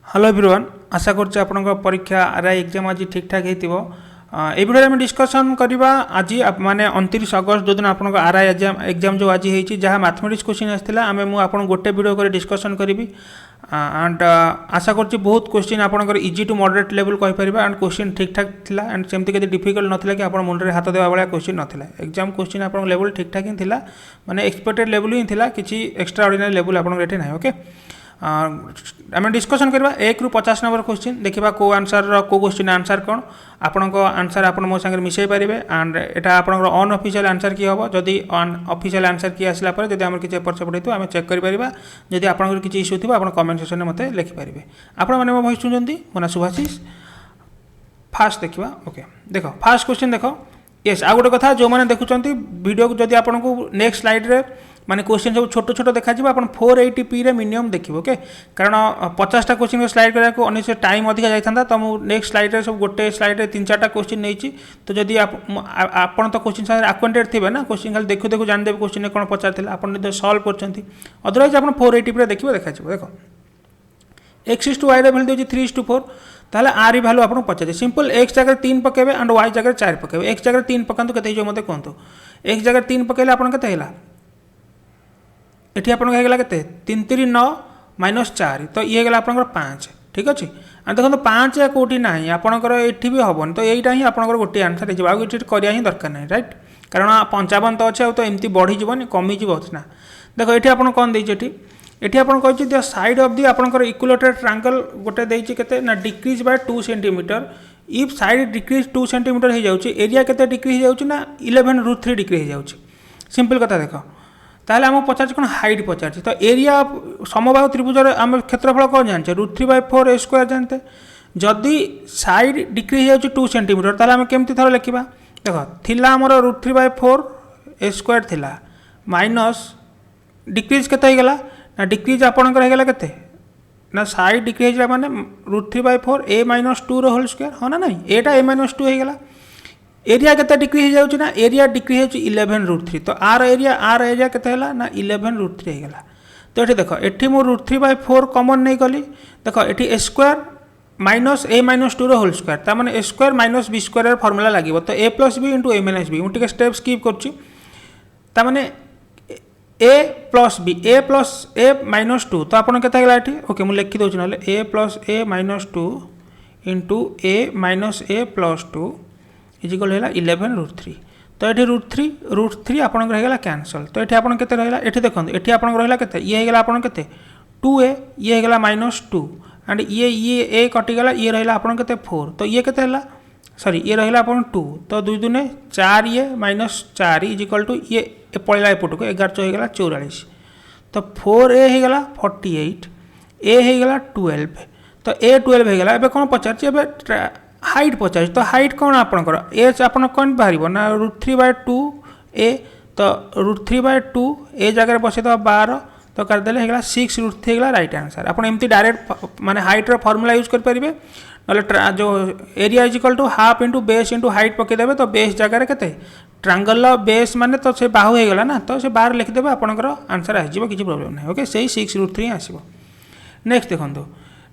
Hello everyone आशा करछि आपनक परीक्षा RI exam आज ठीक ठाक हेतिबो। ए वीडियो में डिस्कशन करबा आज माने 29 अगस्त जो दिन आपनक आरआई एग्जाम जो आज हेछि जहा मैथमेटिक्स क्वेश्चन आस्थिला आमे मु आपन गोटे वीडियो करे डिस्कशन करिवि एंड आशा करछि बहुत क्वेश्चन आपनकर इजी टू मॉडरेट लेवल कहि परबा एंड क्वेश्चन ठीक ठाक थिला एंड सेमति केते डिफिकल्ट नथिला कि आपन मुंडरे हाथ देबा वाला क्वेश्चन नथिला। एग्जाम क्वेश्चन आपन लेवल ठीक ठाक ही थिला माने एक्सपेक्टेड लेवल ही थिला किछि एक्स्ट्रा ऑर्डिनरी लेवल आपन रेटे नै। ओके आम डिस्कसन करवा 1 रु 50 नंबर क्वेश्चन देखा को आंसर को क्वेश्चन आंसर कौन आपण आंसर आप मो संगे मिसई पारे एंड एटा आपण अनऑफिशियल आंसर की हम जदि अनऑफिशियल आंसर की आसला पर जदि आम किसी एपट सेपट होतो आम चेक कर पारिबा जदि आपन किसी इश्यू थी आप कमेंट सेक्शन में मते लिखि पारिबे। आपण माने मो वॉइस सुनजंती मोना सुभाषिष फास्ट देखा। ओके देखो फास्ट क्वेश्चन देखो यस आ गोटे कथा जो मैंने देखुंत वीडियो जदि आपन को नेक्स्ट स्लाइड रे माने क्वेश्चन सब छोट छोट देखा आप 480p रे मिनिमम देखिए। ओके कारण 50टा क्वेश्चन को स्लाइड करा अनिश्चित टाइम अधिक जाता तो मुझे नेक्स्ट स्लाइड रे सब गोटे स्लाइड रे 3-4टा क्वेश्चन नहीं तो जदि आपन तो क्वेश्चन साथ अक्वेंटेड थे ना क्वेश्चन खाली देखु देखु जानदेवे क्वेश्चन कौन पचार आप सल्व कर अदरवाइज आप 480p देखिए देखा देख x/y रे वैल्यू देछि 3:4 ताहले r री वैल्यू आपन पचार सिंपल x जगह 3 पकेबे एंड y जगह 4 पकेबे। x जगह 3 पकांतु केते हो मते कहंतु x जगह 3 पकेले आपन केते हैला एठी आपन हेगला केते 3 - 4 तो ये हेगला आपन 5 ठीक अछि। आ देखो 5 या कोठी नाही आपनकर एठी भी हबन तो एईटा ही आपनकर गोटे आंसर हे आ एठी करिया ही दरकार नाही राइट कारण 55 तो अछि तो एमती बढ़ी जीवन कमी जीव ना। देखो एठी आपन कोन देछि एठी आपन कहछि द साइड ऑफ द आपनकर इक्विलेटरल ट्रायंगल गोटे देछि केते ना decrease by 2 centimetre if side decrease 2 centimetre हे जाउछि एरिया केते डिक्रीज हे जाउछि ना 11√3 डिग्री हे जाउछि। सिंपल कथा देखो ताहले हम पचार कौन हाइट पचार तो एरिया समबाहु त्रिभुज आम क्षेत्रफल कौन जानते √3/4 a² जानते जदि साइड डिक्रीज हो 2 सेंटीमीटर ताहले आम केमती थर लिखा देख थिला आमर √3/4 a² थिला माइनस डिक्रीज केते गला ना डिक्रीज आपनकर हेगला केते ना साइड डिक्रीज माने √3/4 a - 2 होल स्क्वायर हो ना नहीं एटा a - 2 हेगला एरिया केते डिक्रीज हो जाउछि ना एरिया डिक्रीज हो 11√3 तो आर एरिया केते हला ना 11√3 हे गला। तो एठी देखो एठी मो √3/4 कॉमन नै गली देखो एठी a² minus a - 2 whole square ता माने a² - b² फार्मूला लागिवो तो a + b * a - b मु टिके स्टेप स्किप करछि ता माने a + b a + a - 2 तो आपन केते गला एठी ओके मु लिखि दोछि नले a + a - 2 * a - a + 2 is equal है 11√3 तो ये √3 आपन रहीगला कैंसल तो ये आपन केते रहीला एठी देखंतु एठी आपन रहीला केते ये हेगला आपन केते 2a ये हेगला -2 एंड ये a कटि गला ये रहीला आपन केते 4 तो ये केते हला सॉरी ये रहीला आपन 2 तो 2 दुने 4 ये -4 इजिकल टू ये पळिला एपट को 11 हेगला 44 तो 4a हेगला 48 a हेगला 12 तो a 12 हेगला एबे कोन पचारछि एबे हाइट पचास तो हाइट कौन आपंकर एच आप कौन बाहर ना √3/2 a तो √3/2 a जगह बसई दबा 12 तो करदेले हेगला 6√3 हेगला राइट आंसर। आप एमती डायरेक्ट माने हाइट रो फार्मूला यूज कर परिबे नले जो area is equal to half into base into height पकई देबे तो बेस जगह केते ट्रायंगल बेस माने तो से बाहु हेगला ना तो से बाहर लिखि देबे आपनकर आंसर आ जिवो किछि प्रॉब्लम नै। ओके सेही 6√3 आसीबो। नेक्स्ट देखंतु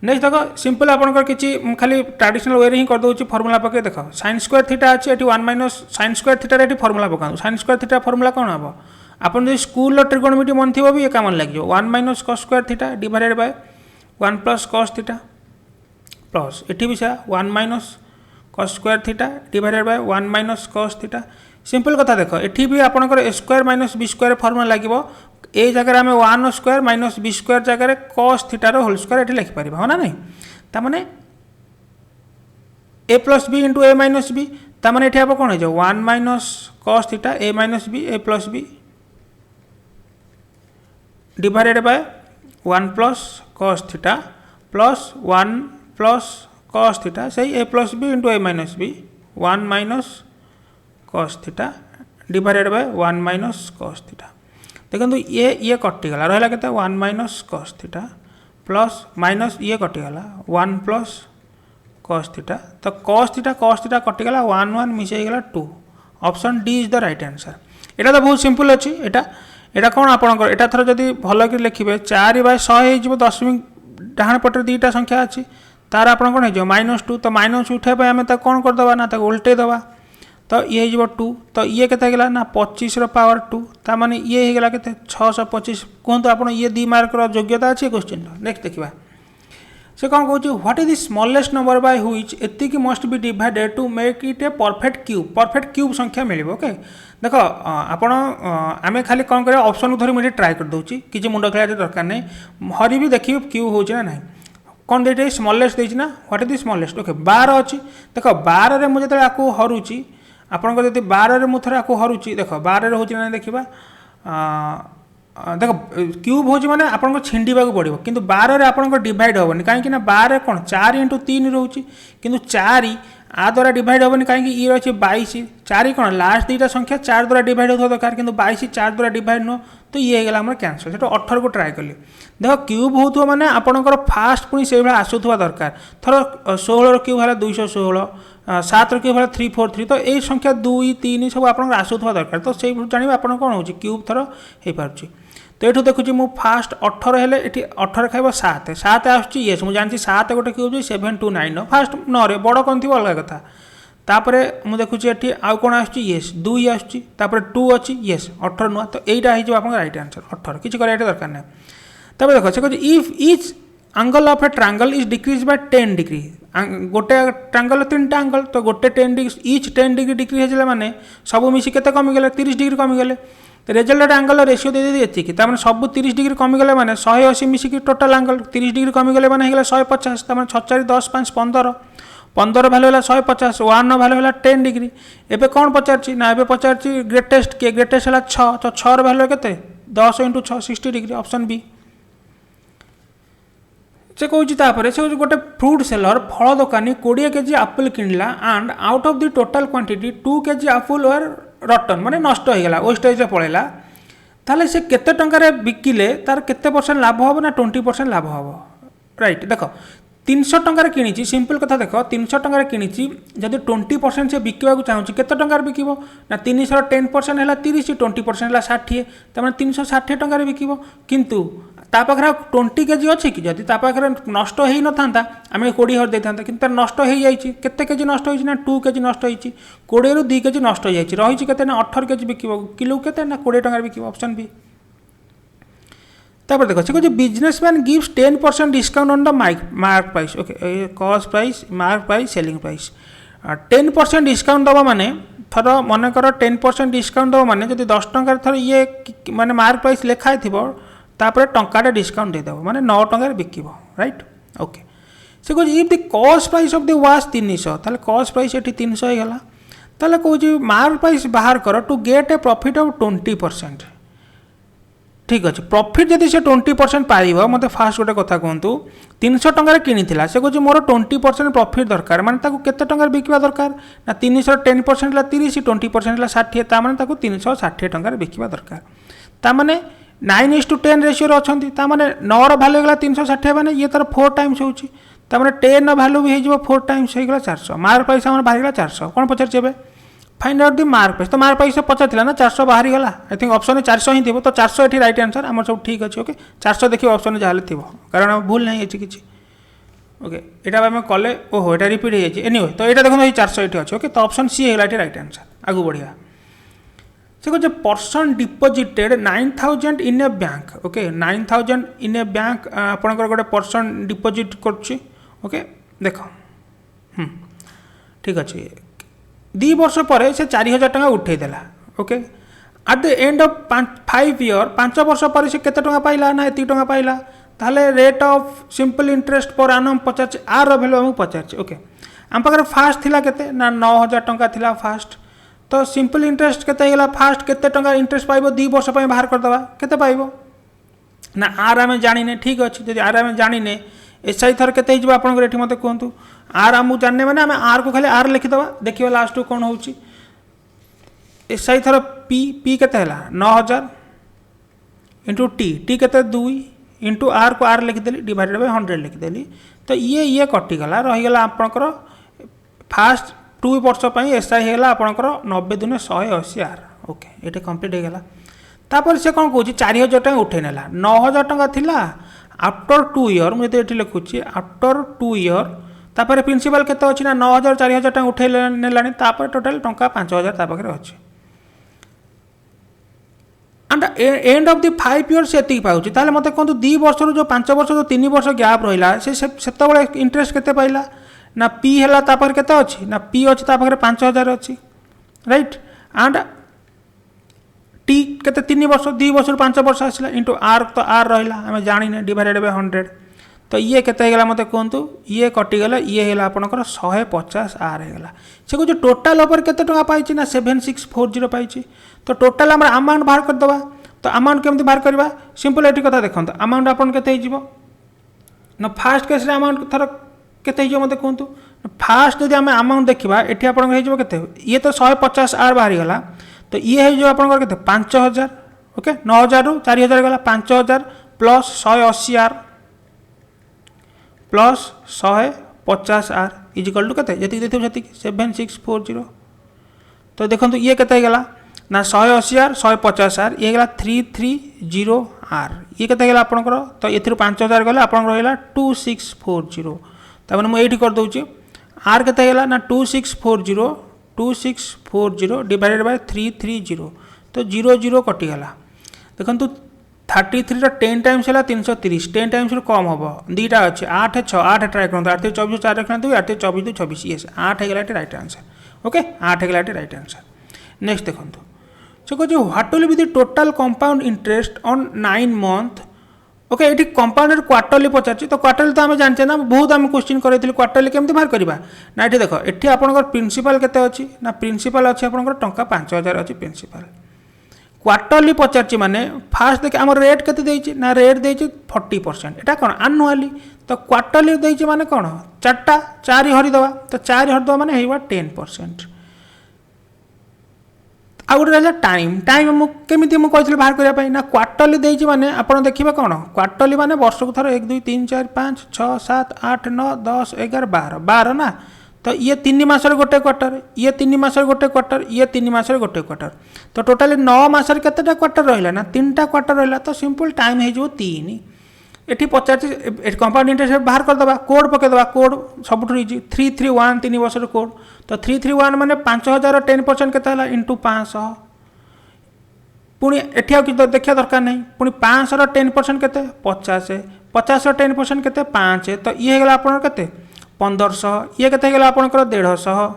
नेक्स्ट देखो सिंपल आपनकर किछि खाली ट्रेडिशनल वे रे ही कर दोछि फार्मूला पके देखो sin² थीटा अछि एठी 1 - sin² थीटा रे एठी फार्मूला पकाउ sin² थीटा फार्मूला कोन हबो आपन जे स्कूल लो ट्रिगोनोमेट्री मन थिबो भी ए कामन लाग जो 1 - cos² theta divided by 1 + cos theta plus एठी भी 1 - cos² theta divided by 1 - cos theta. Simple कथा देखो एठी भी आपनकर a² - b² फार्मूला लागिवो ए जगह आम 1² - b² जगह cos theta rho whole square एठी लिखि परिबा हो ना नहीं ता माने a + b * a - b ता माने एठी आप कोन हो जाउ 1 - cos theta a - b a + b divided by 1 + cos theta plus 1 + cos theta सही a + b * a - b 1 - cos theta divided by 1 - cos theta देखो ये कटिगला रहा के 1 - cos थीटा प्लस माइनस ये कटिगला 1 + cos थीटा तो cos थीटा कटिगला 1 1 मिसेगला 2 option D is the right answer. एटा तो बहुत सिंपल अच्छी एटा कौन आपंकर एटा थर जदि भल कि लिखे 4/100 हो 10 डाहाण पटे दुईटा संख्या अच्छी तार आप कौन हो -2 तो -2 उठाइबा आम कौन करदे ना उल्टे दबा तो ये हो 2 तो ये के ना 25 पावर 2 ता माने ये होगा के 625 कहतु आप ये 2 मार्क योग्यता अच्छी क्वेश्चन। नेक्स्ट देखा से कौन कहूँ what is the smallest number by which एतिक must be divided to make it a perfect cube संख्या मिले। ओके देख आपण आम खाली कौन कर ऑप्शन को धरी मुझे ट्राए कर दूसरी किसी मुंड खेला दरकार नहीं हरी भी देखिए क्यूब हो ना ना कौन दे स्मॉलेस्ट देना what is the smallest. Okay 12 अच्छी देख 12 रे मुझे आपको हरूची आपन जब 12 मुझे आपको हरूची देख 12 हो देखा देख क्यूब हो माने आपको छिंडा पड़ो कि 12 रे आपन डिवाइड हेनी कहीं 12 कौन 4 × 3 रोचे कि 4 आ द्वारा डिवाइड हेनी कहीं ये रही 22 4 कौन लास्ट दुईटा संख्या 4 द्वारा डिवाइड होता दरकार कि 22 4 द्वारा डिवाइड नुह तो ये होगा आम कैंसल से 18 को ट्राए कली देख क्यूब हो माने आपणकर फास्ट पुणी से आसूवा दरकार थर 16 क्यूब है 216 7 क्यूब है 343 तो यही संख्या 2 3 सब आप आसूवा दरकार तो से जानवे आप कौन हो क्यूब थर हो पार्टी तो ये देखुची मु फास्ट 18 हेले ये 18 खाइब 7 7 आस मुझे 7 गोटे क्यूब 729 फास्ट 9 रे बड़ कौन थी अलग कथा तापर मुझे देखुची ये आउ कौन आस 2 आसपर 2 अच्छी येस 18 नुआ तो यहीटा हो राइट आंसर 18 किसी कर दरकार ना। तब देख से कहते if etch angle of A triangle is decrease by 10 degree गोटे ट्रायंगल 3टा एंगल तो गोटे 10 डिग्री इच 10 डिग्री डिक्रीज होगा माने सब मिसी के कमिगले 30 डिग्री कमिगले तो रेजल्ट एंगल रेसियो दे एतिक तार सब 30 डिग्री कमिगले मैंने 180 मिसिक टोटाल एंगल 30 डिग्री कमिगले मैंने 150 तार 6 4 10 5 15 15 भैल्यू है 150 1 भैल्यू है 10 डिग्री एवं कौन पचार ना ए पचार ग्रेटेस्ट किए ग्रेटेस्ट है 6 तो 6 भैल्यू के 10 × 6 60 डिग्री ऑप्शन बी। से कहूँ से गोटे फ्रूट सेलर फल दोकानी 20 केजी आपिल किणला and out of the total quantity 2 KG apple वर रटन माने नष्ट हो गला वेस्टेज पड़ेगा ताले से केते टंकार बिकिले तार केते % लाभ हम ना 20% लाभ हम राइट देख 300 टंकार किणी सिंपल कथा देख 300 टंकार किणी जब 20% से बिकवा चाहूँगी केते टंकार बिकिब ना 300 10% है 30 20% है 60 तमें 360 टंकार बिकिब किंतु ता पाखे 20 केजी अच्छे कि जब ता पाखे नष्ट हो न था आम 20,000 देता कि नष्ट हो जाते केजी नष्ट हो 2 केजी नष्ट हो 20 ରୁ 2 केजी नष्ट हो रही के 18 केजी बिकिब किलो के 20 टंकार बिकिब ऑप्शन बी। तापर देखो से कहते businessman gives 10% discount on the mark price. Okay cost price mark price selling price 10% discount दबा माने थर मन कर 10% डिस्काउंट दबा माने जब 10 टंकार थर ये माने मार्क प्राइस लिखाई थी तापर टंकाटे डिस्काउंट देदेव माने 9 टंकार बिकिब राइट। ओके से कहते if the cost price of the watch 300 ताले कॉस्ट प्राइस ये 300 हो गला ताले कहूँ मार्क प्राइस बाहर कर to get a profit of 20% ठीक अच्छे प्रॉफिट जब से 20% पाइब मत फास्ट गोटे कथा कहतु 300 टंकार किनी से कहूँ मोर 20% प्रॉफिट दरकार माने केते टंकार बिकवा दरकार ना 300 10% 30 20% 60 ता माने 360 टंकार बिकवा दरकार तामाने 9:10 रेशियो अच्छा तामाने 9 भैल्यू होगा 360 मैंने ये तार 4 टाइम्स होची तामाने 10 भैल्यू भी हो 4 टाइम्स होगा 400 मार्क प्राइस आम बाहर 400 कौन पचार find out the mark price तो मार्क प्राइस पचार ना 400 बाहरी गला आई थिंक ऑप्शन 400 ही थी तो 400 ये राइट आंसर आम सब ठीक अच्छे। ओके 400 देखिए ऑप्शन जहाँ थी कारण भूल नहीं किसी ओके यहाँ आम कले ओहो ये रिपीट हो एनीवे तो यहाँ देखो 400 ये अच्छे। ओके तो ऑप्शन सी है राइट आंसर आगू बढ़िया से कहते पर्सन डिपोजिटेड 9,000 इन ए बैंक। ओके 9,000 इन ए बैंक आपंकर गोटे पर्सन डिपोजिट कर ओके देख ठीक अच्छे 2 वर्ष पर से 4,000 टंका उठेदेला। Okay at the end of 5 year 5 वर्ष पर से केते टंका पाइला ना एति टंका पाइला ताहले रेट ऑफ सिंपल इंटरेस्ट पर आनम पचार आर वैल्यू आम पचार। ओके आम पाखे फास्ट थिला केते ना 9,000 टंका थिला फास्ट तो सिंपल इंटरेस्ट केते गला फास्ट केते टंका इंटरेस्ट पाइबो 2 वर्ष पर बाहर करदवा केते पाइबो ना आर आम जानिने ठीक अच्छे जब आर आम जानिने एसआई थर केते हिजबा आपन एठी मते कहंतु आर आम जानने मैंने आम आर को खाली आर लिखिदवा देखिए लास्ट कौन हो एसआई थर पी पी केते हला 9,000 इंटू टी केते 2 इंटू आर को आर लिखिदेली डिवाइडेड बाय 100 लिखिदेली तो ये कटिगला रहीगला आपणकर फास्ट 2 वर्ष एसआई है आपणकर 90 दिन 180 आर। ओके ये कंप्लीट हो गला तापर से कौन कहूँ 4,000 टका उठे नेला 9,000 टका थिला आफ्टर 2 इयर मुझे ये लिखुची आफ्टर 2 इयर तापर प्रिंसिपल केते अछि ना 9000 4000 टका उठे नेलानी तापर टोटल टंका 5000 ता पाखरे अछि and end of the 5 years से एति पाउची ताले मते कोन 2 वर्ष रो जो 5 वर्ष जो 3 वर्ष गैप रहिला से सेते बळे इंटरेस्ट केते पाइला ना पी हैला तापर केते अछि ना पी अछि ता पाखरे 5000 अछि राइट एंड टी केते 3 वर्ष 2 वर्ष 5 वर्ष आसला इनटू आर तो आर रहिला हमें जानि ने डिवाइडेड बाय 100 तो ये केते हेगला मते कोंतु ये कटि गेला ये हेला आपनकर 150 आर हेगला से को जो टोटल ओवर केते टका पाइछि ना 7640 पाइछि तो टोटल हमर अमाउंट बाहर कर दबा तो अमाउंट केमति बाहर करबा सिंपल एठी कथा देखंत अमाउंट आपन केते हिजिवो ना फर्स्ट केस रे अमाउंट थर केते हिजिवो मते कोंतु फर्स्ट यदि हम अमाउंट देखिबा एठी आपन हिजिवो केते ये तो 150 आर बाहर गेला तो ये है जो आपन केते 5000 ओके 9000 रु 4000 गला 5000 plus 180 R plus 150 R is equal to केते जति देथिबो जति 7640 तो देखंतु ये केते गला ना 180 आर 150 आर ये गला 330 आर ये केते गला आपनकर तो एथिरु 5000 गला आपन रहला 2640 तबन मु एठी कर दउची आर केते गला ना 2640 डिवाइडेड बाय 330 तो 00 कटि गला देखंतु 33 रो 10 टाइम्स हला 330 10 टाइम्स रो कम होबो दीटा अछि 8 6 8 ट्राई करन 8 24 4 रखन 8 24 26 यस 8 हेगला राइट आंसर ओके 8 हेगला राइट आंसर नेक्स्ट देखंतु सो को जो what will be the total compound interest on 9 month okay एठी कंपाउंड क्वार्टरली पचारछि तो क्वार्टरली तो हम जानछे ना बहुत हम क्वेश्चन करैथिल क्वार्टरली केमति बाहर करबा ना एठी देखो एठी आपनकर प्रिंसिपल केते अछि ना प्रिंसिपल अछि आपनकर टंका 5000 अछि प्रिंसिपल क्वार्टरली पचारछि माने फास्ट देख हमर रेट केते देछि ना रेट देछि 40% एटा कोन एनुअली तो क्वार्टरली देछि माने कोन चारटा 4 हरि दवा तो 4 हरि दवा माने हेबा 10% आउट रहला टाइम टाइम मु केमिति मु कहथिल बाहर करिया पई ना क्वार्टरली देछि माने आपण देखिबा कोन क्वार्टरली माने वर्ष को थरो 1 2 3 4 5 6 7 8 9 10 11 12 12 ना तो ये 3 मासर गोटे क्वार्टर ये 3 मासर गोटे क्वार्टर ये 3 मासर गोटे क्वार्टर तो टोटली 9 मासर केतेटा क्वार्टर रहला ना 3टा क्वार्टर रहला तो सिंपल टाइम हे जो 3 एठी पचार कंपाउंड इंटरेस्ट बाहर कर दबा कोड पके दबा कोड सबठु इजी 331 3 वर्षर कोड तो 331 माने 5000 10% केते हला इनटू 500 पुनी एठी आ कि देखिया दरकार नहीं पुनी 500 10% केते 50 50 10% केते 5 तो ये हेगला आपन केते 1500 ये केते हेगला आपनकर 150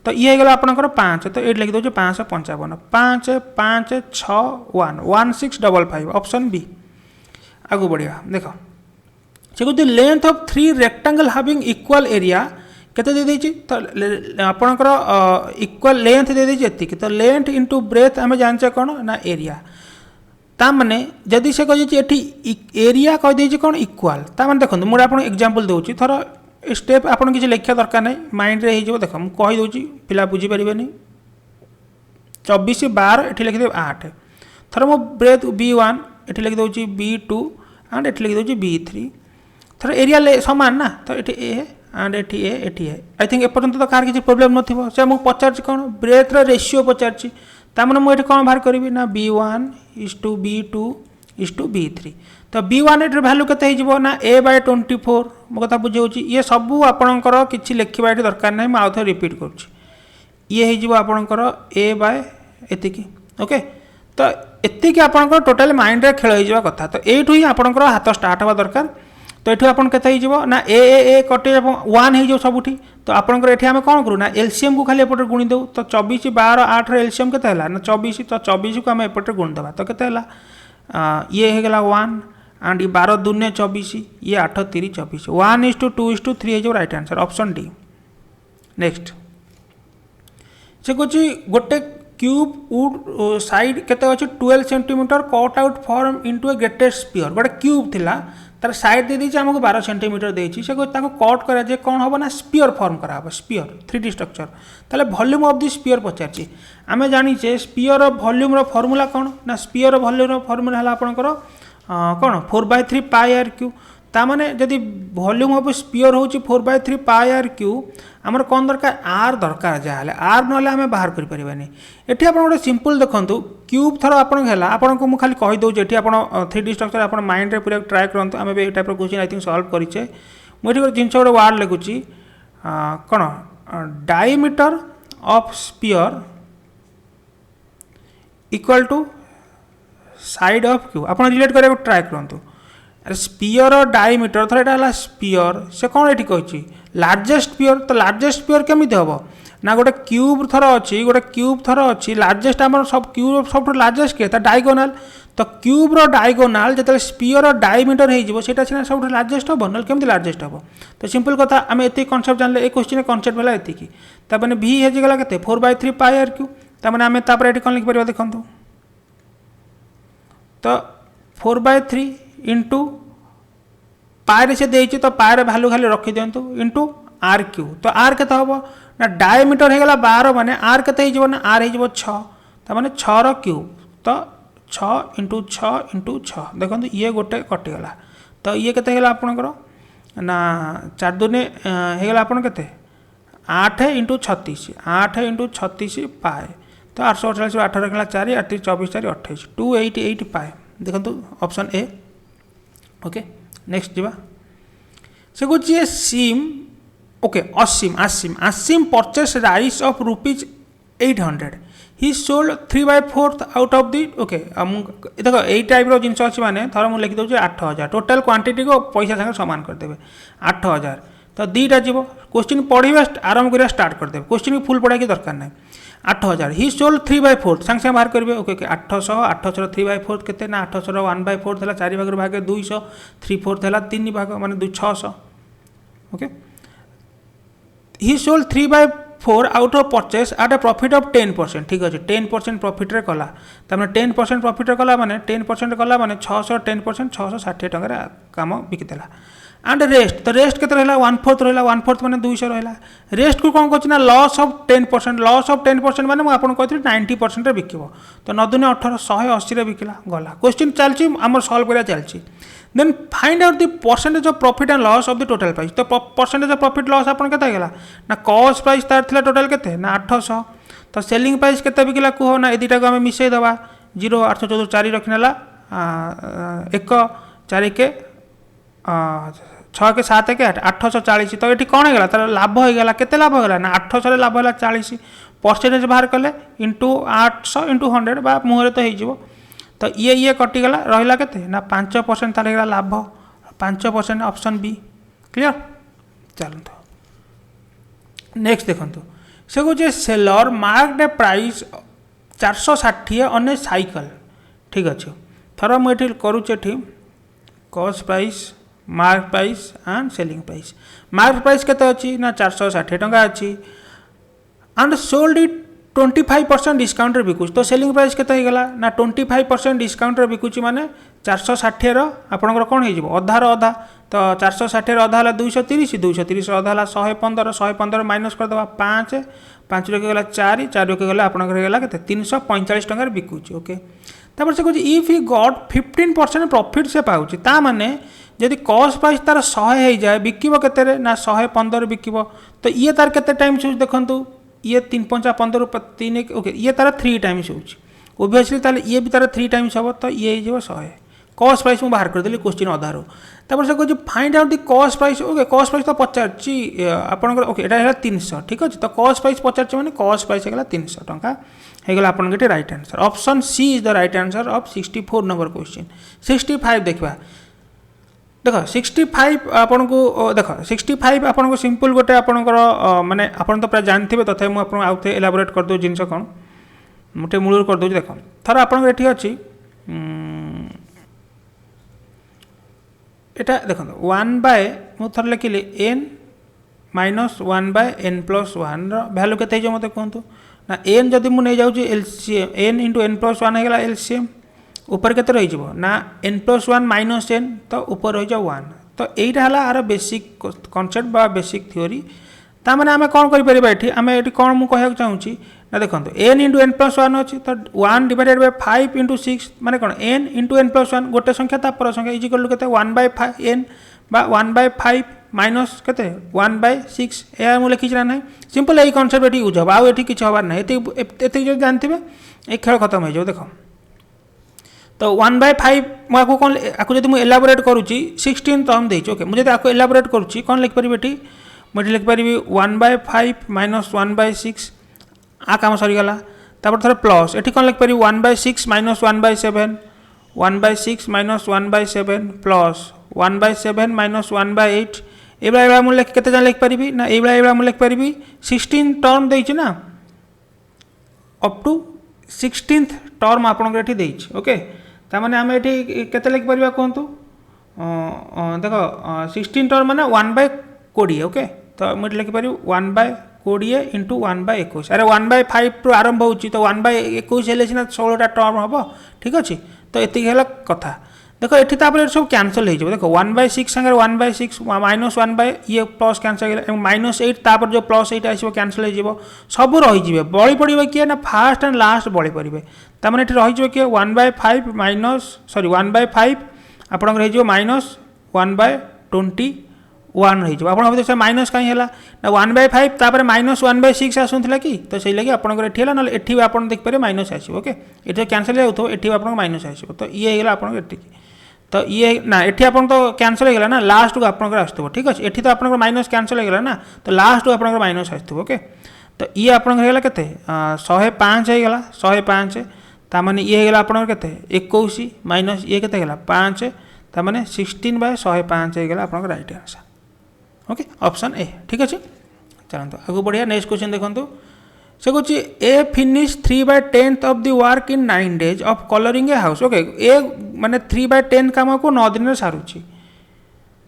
तो ये हेगला आपनकर 5 तो एट लिख दोछ 555 5 5 6 1 1655 ऑप्शन बी आगु बढ़िया देखो से को length of 3 rectangle having equal area केते दे देछि तो आपनकर इक्वल लेंथ दे देछि एति तो लेंथ इनटू ब्रेथ हमें जानचे कोन ना एरिया ता माने जदी से कहि एठी एरिया कहि देछि कोन इक्वल ता माने देखो मोर आपन एग्जांपल दोछि थरो स्टेप आपन किछ लेखिया दरकार नै माइंड रे हे जो देखो हम कहि दोछि पिला बुझी परिबेनी 24 12 एठी लिखि देब 8 थरो मो ब्रेथ B1 एठी लिखि दोछि B2 एंड एठी लिखि दोछि B3 थरो एरिया समान ना तो एठी ए एंड एठी ए आई थिंक एपर्यंत तो कार किसी प्रॉब्लम नथिबो से हम पचारछि कोन ब्रेथ रा रेशियो पचारछि ता माने मु एठी कोन बाहर करबी ना B1 B2 B3 तो B1 एटर वैल्यू केते हिजबो ना A/24 मो कथा बुझौछि ये सब आपनकर किछि लेखिबा एठी दरकार नै म आउथ रिपीट करछि ये हिजबो आपनकर A/ एतिकी ओके तो एतिकी आपनकर टोटल माइंड रे खेल हिजबा कथा तो एठु ही आपनकर हाथ स्टार्ट हवा दरकार तो एठु आपन केते हिजबो ना ए कटे 1 हिजो सबुठी तो आपनकर एठी हम कोन करू ना एलसीएम को खाली एपटे गुणी दउ तो 24 12 8 रे एलसीएम केते हला ना 24 तो 24 को हम एपटे गुण दबा तो केते हला ये हे गेला 1 एंड 12 दुने 24 ये 8 3 24 1:2:3 हे जो right answer option D next से कोची गोटे क्यूब वुड साइड केते अछि 12 centimetre cut out form into a greatest sphere गोटे क्यूब थिला तार साइड दे दीची हमको 12 सेंटीमीटर देछि से ताको कट करा जे कोन होबो ना स्फीयर फॉर्म करा होबो स्फीयर 3D स्ट्रक्चर ताले वॉल्यूम ऑफ द स्फीयर पचारछि आमे जानि छे स्फीयर ऑफ वॉल्यूम रो फार्मूला कोन ना स्फीयर ऑफ वॉल्यूम रो फार्मूला हला आपनकर कोन 4/3 पाई r क्यूब तामाने जदि वॉल्यूम ऑफ स्पीयर होची 4/3 पाई आर क्यू आमर कौन दरकार आर दरकार जहाँ आर ना आम बाहर करें एटी आप गोटे सिंपल देखो क्यूब थर आपन को खाली कहीदे ये आप 3D स्ट्रक्चर आप माइंड पूरा ट्राए करूँ आम ये type question I think solve करेचे मुझे गोटे जिन गोटे वार्ड लिखुची कौन diameter of sphere equal to side of cube आप रिलेट करा ट्राए करूँ अरे स्पीयर डायमीटर थर यहाँ स्पीयर से कौन ये कही लार्जेस्ट स्पीयर तो लार्जेस्ट स्पीयर केमी हम ना गोटे क्यूब थर अच्छी गोटे क्यूब थर अच्छी लार्जेस्ट आम सब क्यूब सब लार्जेस्ट किए डायगोनाल तो क्यूब डायगोनाल जो स्पीयर डायमीटर हो सब लार्जेस्ट हम ना केमती लार्जेस्ट हम तो सिंपल कथा आम ये कनसेप्ट जानले क्वेश्चन कनसेप्ट है ये ताने भि होगा के 4/3 पाई आर क्यू ताने आम ये कौन लिखिपर देखो तो 4/3 इंटू पाए से देती तो पाए भैल्यू खाली रखी दिंतु इंटू आर क्यू तो आर के हम ना डायमीटर होगा 12 माने आर के ना आर हो 6 मैंने 6 क्यूब तो 6 इंटू 6 इंटू 6 देखो ये गोटे कटिगला तो ये के आपणकर ना 4 दूने होगा आप के 8 इंटू 36 8 इंटू 36 पाए तो 848 8 रखला 4 8 24 4 28 288 पाए देखो ऑप्शन ए ओके नेक्स्ट जीवा से कुछ ये सीम ओके असीम आसीम आसीम purchase rice of rupees 800 he sold 3/4 out of the okay देखो यही टाइप जिन अच्छी मैंने थर मुझे लिखिदे 8000 टोटाल क्वांटिटी को पैसा सागर सामान करदे 8000 तो दीटा जीव क्वेश्चन पढ़ा आरंभ करा स्टार्ट करदे क्वेश्चन की फुल पढ़ा कि दरकार ना 8000 ही सोल्ड 3/4 सांगे सांगे बाहर करेंगे ओके 800 800 3/4 के 800 1/4 था 4 भाग भागे 200 3/4 है 3 भाग माने 600 okay he sold 3/4 out of purchase at a profit of 10% ठीक अच्छे 10% प्रॉफिट रे कला तमें 10% प्रॉफिट रे कला माने 10% कला माने 600 10% 660 टंका काम बिकिदेला एंड रेस्ट तो रेस्ट के रहा 1/4 रहा 1/4 मैंने 200 रहा रेस्ट को कौन कर लॉस ऑफ 10% लॉस ऑफ 10% मैंने मुझे कहती 90% रे बिकिबो तो 9 दूने 18 180 रे बिकिला गला क्वेश्चन चलची आम सॉल्व करा चलची then find out the percentage of profit and loss of the total price तो परसेंटेज ऑफ प्रॉफिट लॉस आपन केते गेला ना कॉस्ट प्राइस तार थिला टोटल केते ना 800 तो सेलिंग प्राइस केते बिकिला कुहो ना ए दुटा को आम मिसई दबा 0 814 4 रखनेला 1 4 के 6 के 7 के 840 तो ये कौन होगा तार लाभ होगा के लाभ होगा ना 800 लाभ है 40 परसेंटेज बाहर कले इंटू 800 इंटू 100 बा मुहरे तो हो तो ये कटिगला रहा के ना 5% तार लाभ 5% ऑप्शन बी क्लियर चलते नेक्स्ट देखो से कहे seller marked A price 460 on A cycle ठीक अच्छे थर मुझे करुचे cost price mark price and selling price mark price केते अच्छी ना 460 टंका अच्छी एंड सोल्ड इट 25% डिस्काउंट रे बिकुच तो सेलिंग प्राइस केते होगा ना 25% डिस्काउंट रे बिकुच माने 460 आपंकर कौन हो अधार अधा तो 460 अधा है 230 230 अधा है 115 115 माइनस करदे 5 5 रखीगला 4 4 रखीगला आपंकर के 345 टंका बिकुच ओके तापर से कहे इफ ही गॉट 15% प्रॉफिट से पाउची ता माने जदि कॉस्ट प्राइस तार 100 हो जाए बिकिब के ना 115 बिकिब तो ये तार के टाइम सोच देखु ये 3 5 15 3 ओके ये तार 3 टाइम्स होची ओबियसली ताले ये भी तार 3 टाइम्स हम तो ये हो 100 कॉस्ट प्राइस मुझे बाहर करदेली क्वेश्चन अधारू तापर से कहे find out the cost price okay cost price तो पचारची आपंकर ओके यहाँ है 300 ठीक अच्छे तो कॉस्ट प्राइस पचारची मैंने कॉस्ट प्राइस होगा 300 टंका होगा आपन right answer option C is the right answer of 64 number question 65 देखा देख 65 आपन को देख 65 आपन को सिंपल गोटे आपनकर माने आपन तो प्राय जानते तथा मुझे आउे एलाबोरेट करदे जिनस कौन मोटे मूल करदे देख थर आपन ये अच्छी यहाँ देखो 1/मुझे लिखिली n - 1/n+1 भैल्यू के मत कहतु ना n जदि मुझे जाऊँगी एलसीएम n × n+1 होगा एलसीएम ऊपर के रही ना n+1 - n तो ऊपर रही 1 तो यहीटा है आर बेसिक कॉन्सेप्ट बा बेसिक थ्योरी तामाने आमे कौन करि परिबा एठी आमे एठी कौन मु कहया चाहूची ना देखंतु n * n + 1 अछि तो 1 / 5 * 6 माने कोन n * n + 1 गोटे संख्या ता पर संख्या इज इक्वल टू केते 1/n बा 1/5 माइनस केते 1/6 ए मु लिखि छना नै सिंपल एई कांसेप्ट एठी यूज हबा आ एठी किछ हबार नै एते जो जानथिबे ए खेल खत्म हो जाओ देखो तो 1/5 माको कोन आको जदि मु एलाबोरेट करूची 16 टर्म देछि ओके मु जदि आको एलाबोरेट करूची कोन लिख परिबे एठी मु लिख परिबी 1/5 - 1/6 आ काम सरी गला तापर थरे प्लस एठी कोन लिख परिबी 1/6 - 1/7 1/6 - 1/7 प्लस 1/7 - 1/8 एबा मु लिख केते जान लिख परिबी ना एबा मु लिख परिबी 16 टर्म देछि ना अप टू 16th टर्म आपन एठी देछि ओके ता माने हम एठी केते लिख परिबा कोंतु देखो 16 टर्म माने 1/20 ओके तो मु लिख परिबी 1/20 * 1/21 अरे 1/5 रु आरंभ होची तो 1/21 हेले सिना 16टा टर्म हबो ठीक अछि तो एति हेला कथा देखो एठी तापर सब कैंसिल हो देखो 1/6 संगे 1/6 माइनस 1 ये प्लस कैंसिल हो -8 तापर जो +8 आसीबो कैंसिल हो सब रही जिवे बळी पड़िबे किए ना फर्स्ट एंड लास्ट बळी पड़िबे त माने एठी रही जिवे किए 1/5 माइनस सॉरी 1/5 आपन रही जिवो -1/21 रही जिवो आपन भाबे माइनस काई हैला ना 1/5 तापर -1/6 आसुनथिला कि तो सही लागि आपन एठी हैला न एठी आपन देख पारे माइनस आसीबो ओके एठी कैंसिल होतो एठी आपन माइनस आसीबो तो ये हैला आपन एठी तो ये ना एठी आपन तो कैंसिल हो गला ना लास्ट को आपन आस्तबो ठीक अछि एठी तो आपन माइनस कैंसिल हो गला ना तो लास्ट को आपन माइनस आस्तबो ओके तो ये आपन हेला केते 105 हो गला 105 ता माने ये हेला आपन केते 21 माइनस ये केते हेला 5 ता माने 16/105 हो गला आपन right answer okay option A ठीक अछि चलंतो आगु बढ़िया नेक्स्ट क्वेश्चन देखंतु से कुछ A finish 3/10 of the work in 9 days of colouring a house okay A माने 3/10 काम को 9 दिन रे सारुची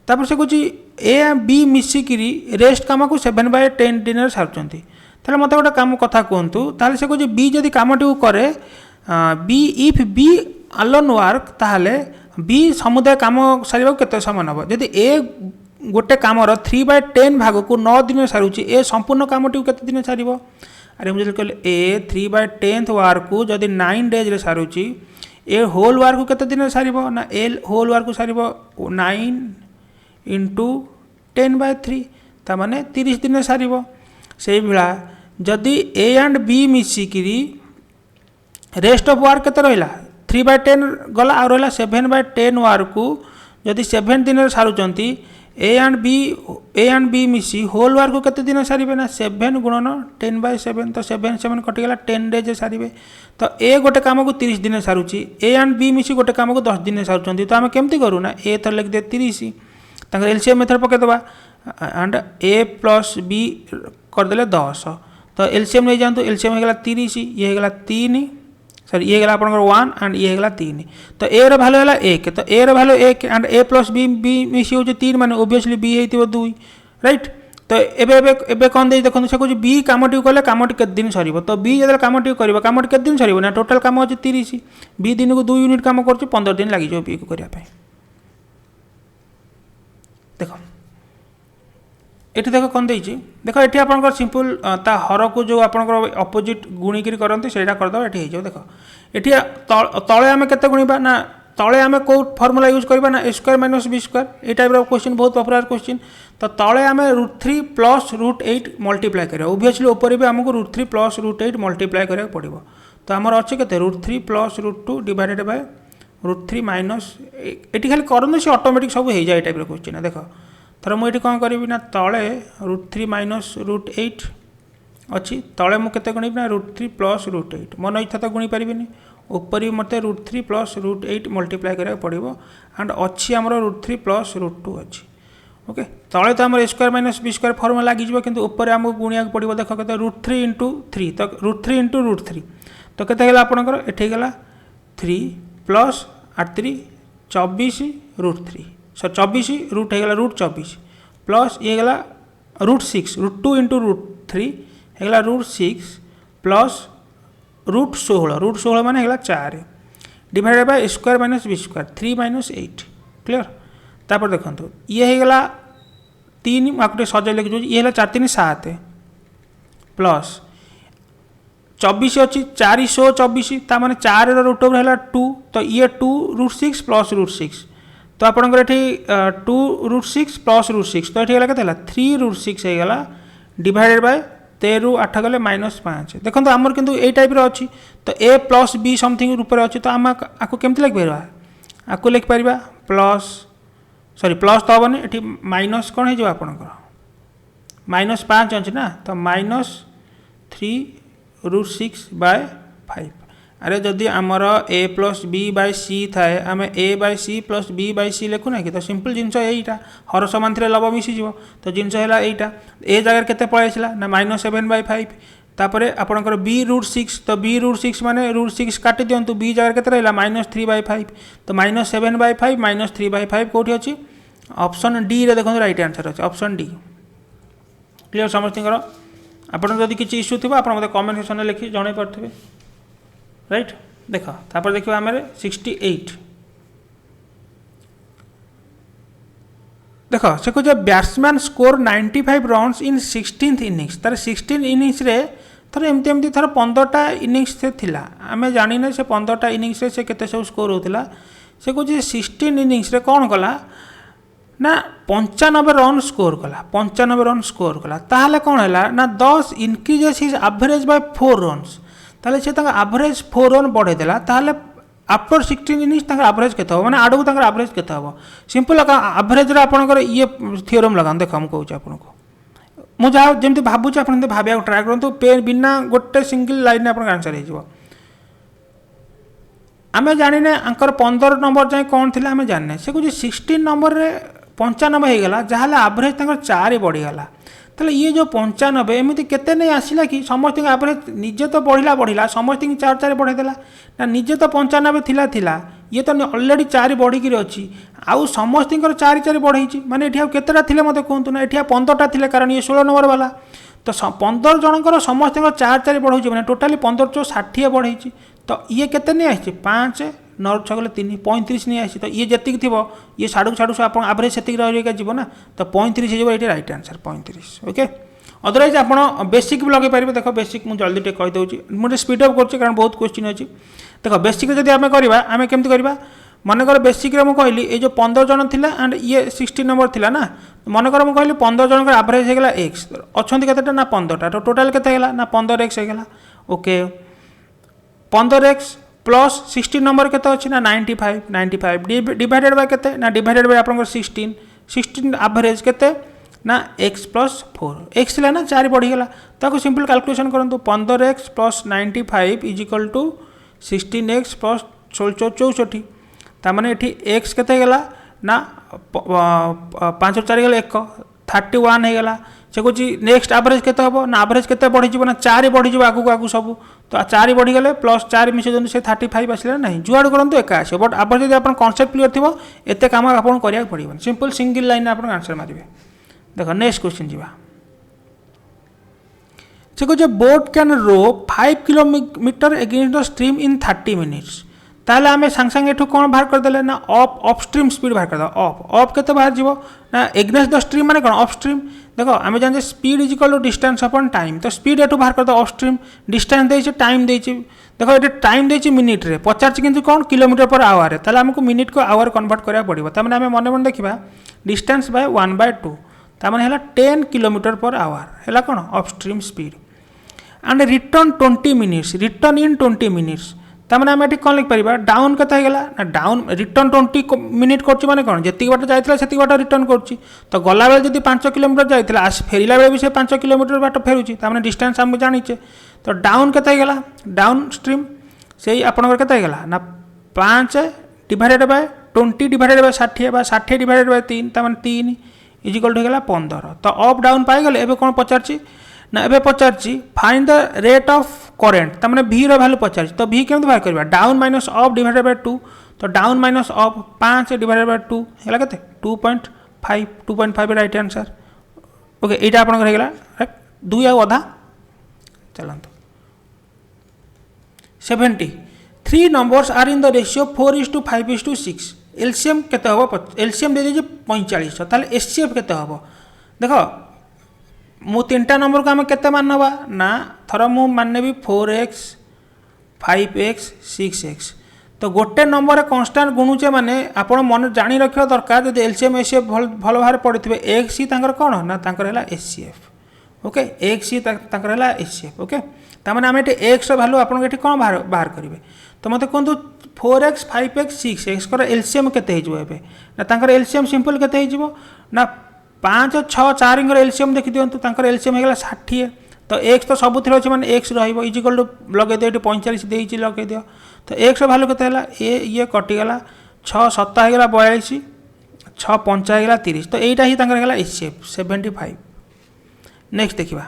तापर से कुछ ए बी मिसी किरी रेस्ट काम को 7/10 दिन रे सारुचंती ताले मते गोटा काम कथा कोंतु ताले से कुछ बी जदी कामटी करे B if B alone work ताले बी समुदाय काम सारिबा केते समय नबो जदी ए गोटे कामर 3/10 भाग को 9 दिन सारुची ए संपूर्ण कामटी केते दिन सारिबो अरे मुझे कहले ए 3/10 वर्क को जदि 9 days रे सारुची ए होल वर्क को केते दिन सारिबो ना ए होल वर्क को सारिबो 9 * 10/3 ता माने 30 दिन सारिबो सेही बिला जदि ए एंड बी मिसी किरी रेस्ट ऑफ वर्क केते रहिला 3/10 गला आ रहिला 7/10 वर्क को जदि 7 दिन रे सारुचंती ए एंड बी मिसी होल वर्क को केते दिन सारिबे ना 7 गुणन 10/7 तो 7 कटि गला 10 days सारिबे तो ए गोटे काम को 30 दिन सारुची ए एंड बी मिसी गोटे काम को 10 दिन सारुचंती तो हम केमती करू ना ए तो लिख दे 30 तांकर एलसीएम मेथड पके दबा एंड ए प्लस बी कर देले 10 तो एलसीएम नै जानतो एलसीएम हे गला 30 ये हे गला 3 सॉरी ये गला आपन 1 एंड ये गला 3 तो ए रो वैल्यू हला 1 तो ए रो value 1 and a plus b b मिसी हो 3 माने ऑब्वियसली बी हेतिबो 2 राइट तो एबे कोन दे देखो से कुछ बी कामटी कले कामटी के दिन सरीबो तो बी जदर कामटी करबो कामटी के दिन सरीबो ना टोटल काम हो 30 बी दिन को 2 यूनिट काम करछ 15 दिन लागि जो बी को करिया पे देखो एठी देखो कोन देछि देखो एठी आपन सिंपल ता हर को जो आपन अपोजिट गुणिकिरी करंती सेटा कर दो एठी हे जो देखो एठी तळे हमें केते गुणिबा ना तळे हमें को फार्मूला यूज करबा ना a² - b² ए टाइप रो क्वेश्चन बहुत पॉपुलर क्वेश्चन तो तळे हमें √3 + √8 मल्टीप्लाई करियो ऑब्वियसली ऊपर भी हमको √3 + √8 मल्टीप्लाई करिया पड़िबो तो हमर अछि केते √3 + √2 डिवाइडेड बाय √3 माइनस एठी खाली करन से ऑटोमेटिक सब हे जाय टाइप रो क्वेश्चन देखो थर मु एठी कोन करबी ना तळे √3 - √8 अछि तळे मु केते गणिबी ना √3 + √8 मन इच्छा तो गुणी परिबिनी ऊपर मते √3 + √8 मल्टीप्लाई करिया पड़िबो एंड अछि हमरो √3 + √2 अछि ओके तळे तो हमर a² - b² फॉर्मूला लागि जिवो किंतु ऊपर हमको गुणिया पड़िबो देखो केते √3 * 3 तो √3 * √3 तो केते गेला आपनकर एठी गेला 3 + 8 24 √3 सो 24 रूट हेगला √24 प्लस ये गला √6 √2 * √3 हेगला √6 प्लस √16 माने हेगला 4 divided by a² - b² 3 - 8 clear तापर देखंतु ये हेगला 3 आपको सजाई लिखि ये 4 3 7 प्लस 24 अच्छी 424 ताने 4 रूट ओवर है 2 तो ये 2√6 प्लस √6 तो आपंकर ये 2√6 प्लस √6 तो ये के 3√6 होगा डिवाइडेड बाय 13 8 गले -5 देखो आमर किंतु ए टाइप अच्छी तो ए प्लस बी समथिंग रूप में अच्छी तो आम आपको केमती लिखिपर आपको लिखिपर प्लस सॉरी प्लस तो हेनी ये माइनस कौन हो आपंकर -5 अच्छी ना तो -3√6/5 अरे जदि आमर a plus b by c थाए आम a by c plus b by c लिखुना कि तो सिंपल जिनस यहीटा हर समान थे लव मिसीज तो जिनस है यहीटा ए जगह के पलि आसला ना -7/5 तापर आपंकर b√6 तो b√6 माने √6 काटी दिंतु बी जगह के रहा -3/5 तो -7/5 -3/5 कौटी अच्छी ऑप्शन डी रे देखो राइट आंसर अच्छे ऑप्शन डी क्लियर समस्त आपन जदि किसी इश्यू थी आप कमेंट सेक्शन में लिखी जन पारे राइट देख तापर देखिए आम 68 देख से कह batsman score 95 runs in 16th innings तार 16 इनिंग्स रे थर एमती थर 15टा इनिंग्स थिला आम जानी से 15टा इनिंग्स रे से केते सब स्कोर होता से कह 16 इनिंग्स रे कौन कला ना 95 रन स्कोर कला 95 रन स्कोर कला ताहले कौन है ना 10 increases his average by 4 runs ताहले से एवरेज 4 रन बढ़े देला ताहले आफ्टर 16 इनिंग्स एवरेज के माने आड़ को एवरेज के सिंपल एवरेज आपंकर ये थ्योरम लगा देख मुझे कहूँ आपको मुझे जमी भावुँ आप भाविया ट्राए करूँ बिना गोटे सिंगल लाइन आप आंसर हो आम जाने आंकर 15 नंबर जाए कौन थी आम जाने से कुछ 16 नंबर रे 95 होगला जहाँ एवरेज 4 बढ़ीगला तो ये जो 95 एमती केते नहीं आसला कि समस्त एवरेज निजे तो बढ़ला समस्त 4 बढ़ेदेला ना निजे तो 95 थिला ये तो ऑलरेडी 4 बढ़िकी अच्छी आउ समस्त 4 बढ़ई माने ये केतेटा थिले मते कहतु ना ये 15टा थिले कारण ये 16 नंबर वाला तो 15 जनकर समस्त 4 बढ़े मैंने टोटाली 15 × 60 बढ़ई तो ये केते नहीं आसी 5 9 6 गले 3 35 नहीं आसी तो ये जी थी ये साड़ू साड़ू आप एवरेज से जीव ना तो 35 हो ये राइट आंसर 35 ओके अदरवाइज आप बेसिक भी लगे पारे देख बेसिक मुझे जल्दी टे कहीदे मुझे स्पीड अप कर कारण बहुत क्वेश्चन अच्छी देख बेसिक जब आम करवा आम केमती करवा मनकर बेसिक मुझे कहली ये जो 15 जन थी एंड ये 16 नंबर थी ना मनकर मुझे कहली 15 जन एवरेज होगा एक्स अच्छा के ना 15टा तो टोटाल के ना 15x होगा ओके 15x प्लस 16 नंबर के अच्छी ना 95 डिवाइडेड बाय के ना डिवाइडेड बाय आप 16 एवरेज के ना x + 4 x है ना 4 बढ़ीगला ताको सिंपल कैलकुलेशन करूँ 15x + 95 = 16x + 64 ताने ये x के ना 5 4 गले 1 31 होगा से कौन नेक्स्ट एवरेज के ना एवरेज के बढ़ी ना 4 बढ़ी आगू आगू सब तो 4 बढ़ीगले +4 मिसे से 35 आसला ना जुआड़ करूँ एका आस बट आप जब आप कनसेप्ट क्लियर थी एत कम आपको कराया पड़ो सिंपल सिंगल लाइन आप आंसर मारे देख नेक्स्ट क्वेश्चन जी से कह boat can row 5 kilometre against the stream in 30 minutes ताहले आम सांगे सांगे एठू कौन बाहर करदे ना अप स्ट्रीम स्पीड बाहर करदे अप के बाहर जीव ना एगेंस्ट द स्ट्रीम माने कौन अप स्ट्रीम देख आम जाने स्पीड = डिस्टेंस अपॉन टाइम तो स्पीड एठू बाहर करदे अप स्ट्रीम डिस्टेंस देछि टाइम देछि देख ये टाइम देछि मिनिट रे पचार किंतु कौन किलोमीटर पर आवर ताहले हमको मिनिट को आवर कन्वर्ट करा पड़ो तमें आम मन मन देखा डिस्टेंस बाय 1/2 ताने 10 किलोमीटर पर आवर है कौन up stream speed and return 20 minutes return in 20 minutes ताने आम ये कौन लिखिपर डाउन के ना डाउन रिटर्न 20 मिनिट कर कौन जी बाट जाता से बाट रिटर्न कर तो गला बेले जब 5 किलोमीटर जाता फेरला बेले भी से 5 किलोमीटर बाट फेरुची ताने डिस्टेंस आम जानीचे तो डाउन के डाउन स्ट्रीम से आपंकर के ना 5 divided bye 20 divided by 60 60 divided by 3 ताने 3 इजिकल होगा 15 तो अप डाउन पाईगले एवं कौन पचार ना एवं पचार find the rate of current तमें भि रैल्यू पचार तो भि केमती बाहर करवा down minus up divided by 2 तो down minus up 5 divided by 2 है के 2.5 राइट आंसर ओके यहाँ आप राइट 2 आधा चलते 70 3 numbers are in the ratio 4:5:6 LCM केते हम एलसीएम दे दीजिए 45 ताले एचसीएफ केते हम देख मु 3टा नंबर को आम के मानवा ना थर मु माननेबी 4x 5x 6x तो गोटे नंबर कन्स्टाट गुणुचे माने आपण मन जानी रखा दरकार जब एलसीएम एचसीएफ भल भाव पड़े एक्स ही कौन ना है एचसीएफ ओके एक्स ही है एचसीएफ ओके ताने आम ये एक्स भैल्यू आपको ये कौन बाहर करेंगे तो मत कहतु 4x 5x 6x कर एलसीएम केते ना एलसीएम सिंपल केते ना 5 6 4 एलसीएम देखी दिंतु एलसीएम होगा 60 तो एक्स तो सब अच्छे मैंने एक्स रजिकल टू लगे दिए 45 देती लगे दियो तो एक्स भैल्यू के ये कटिगला 6 7 होगा 42 6 5 होगा 30 तो यहीटा ही है एचसीएफ 75 नेक्स्ट देखा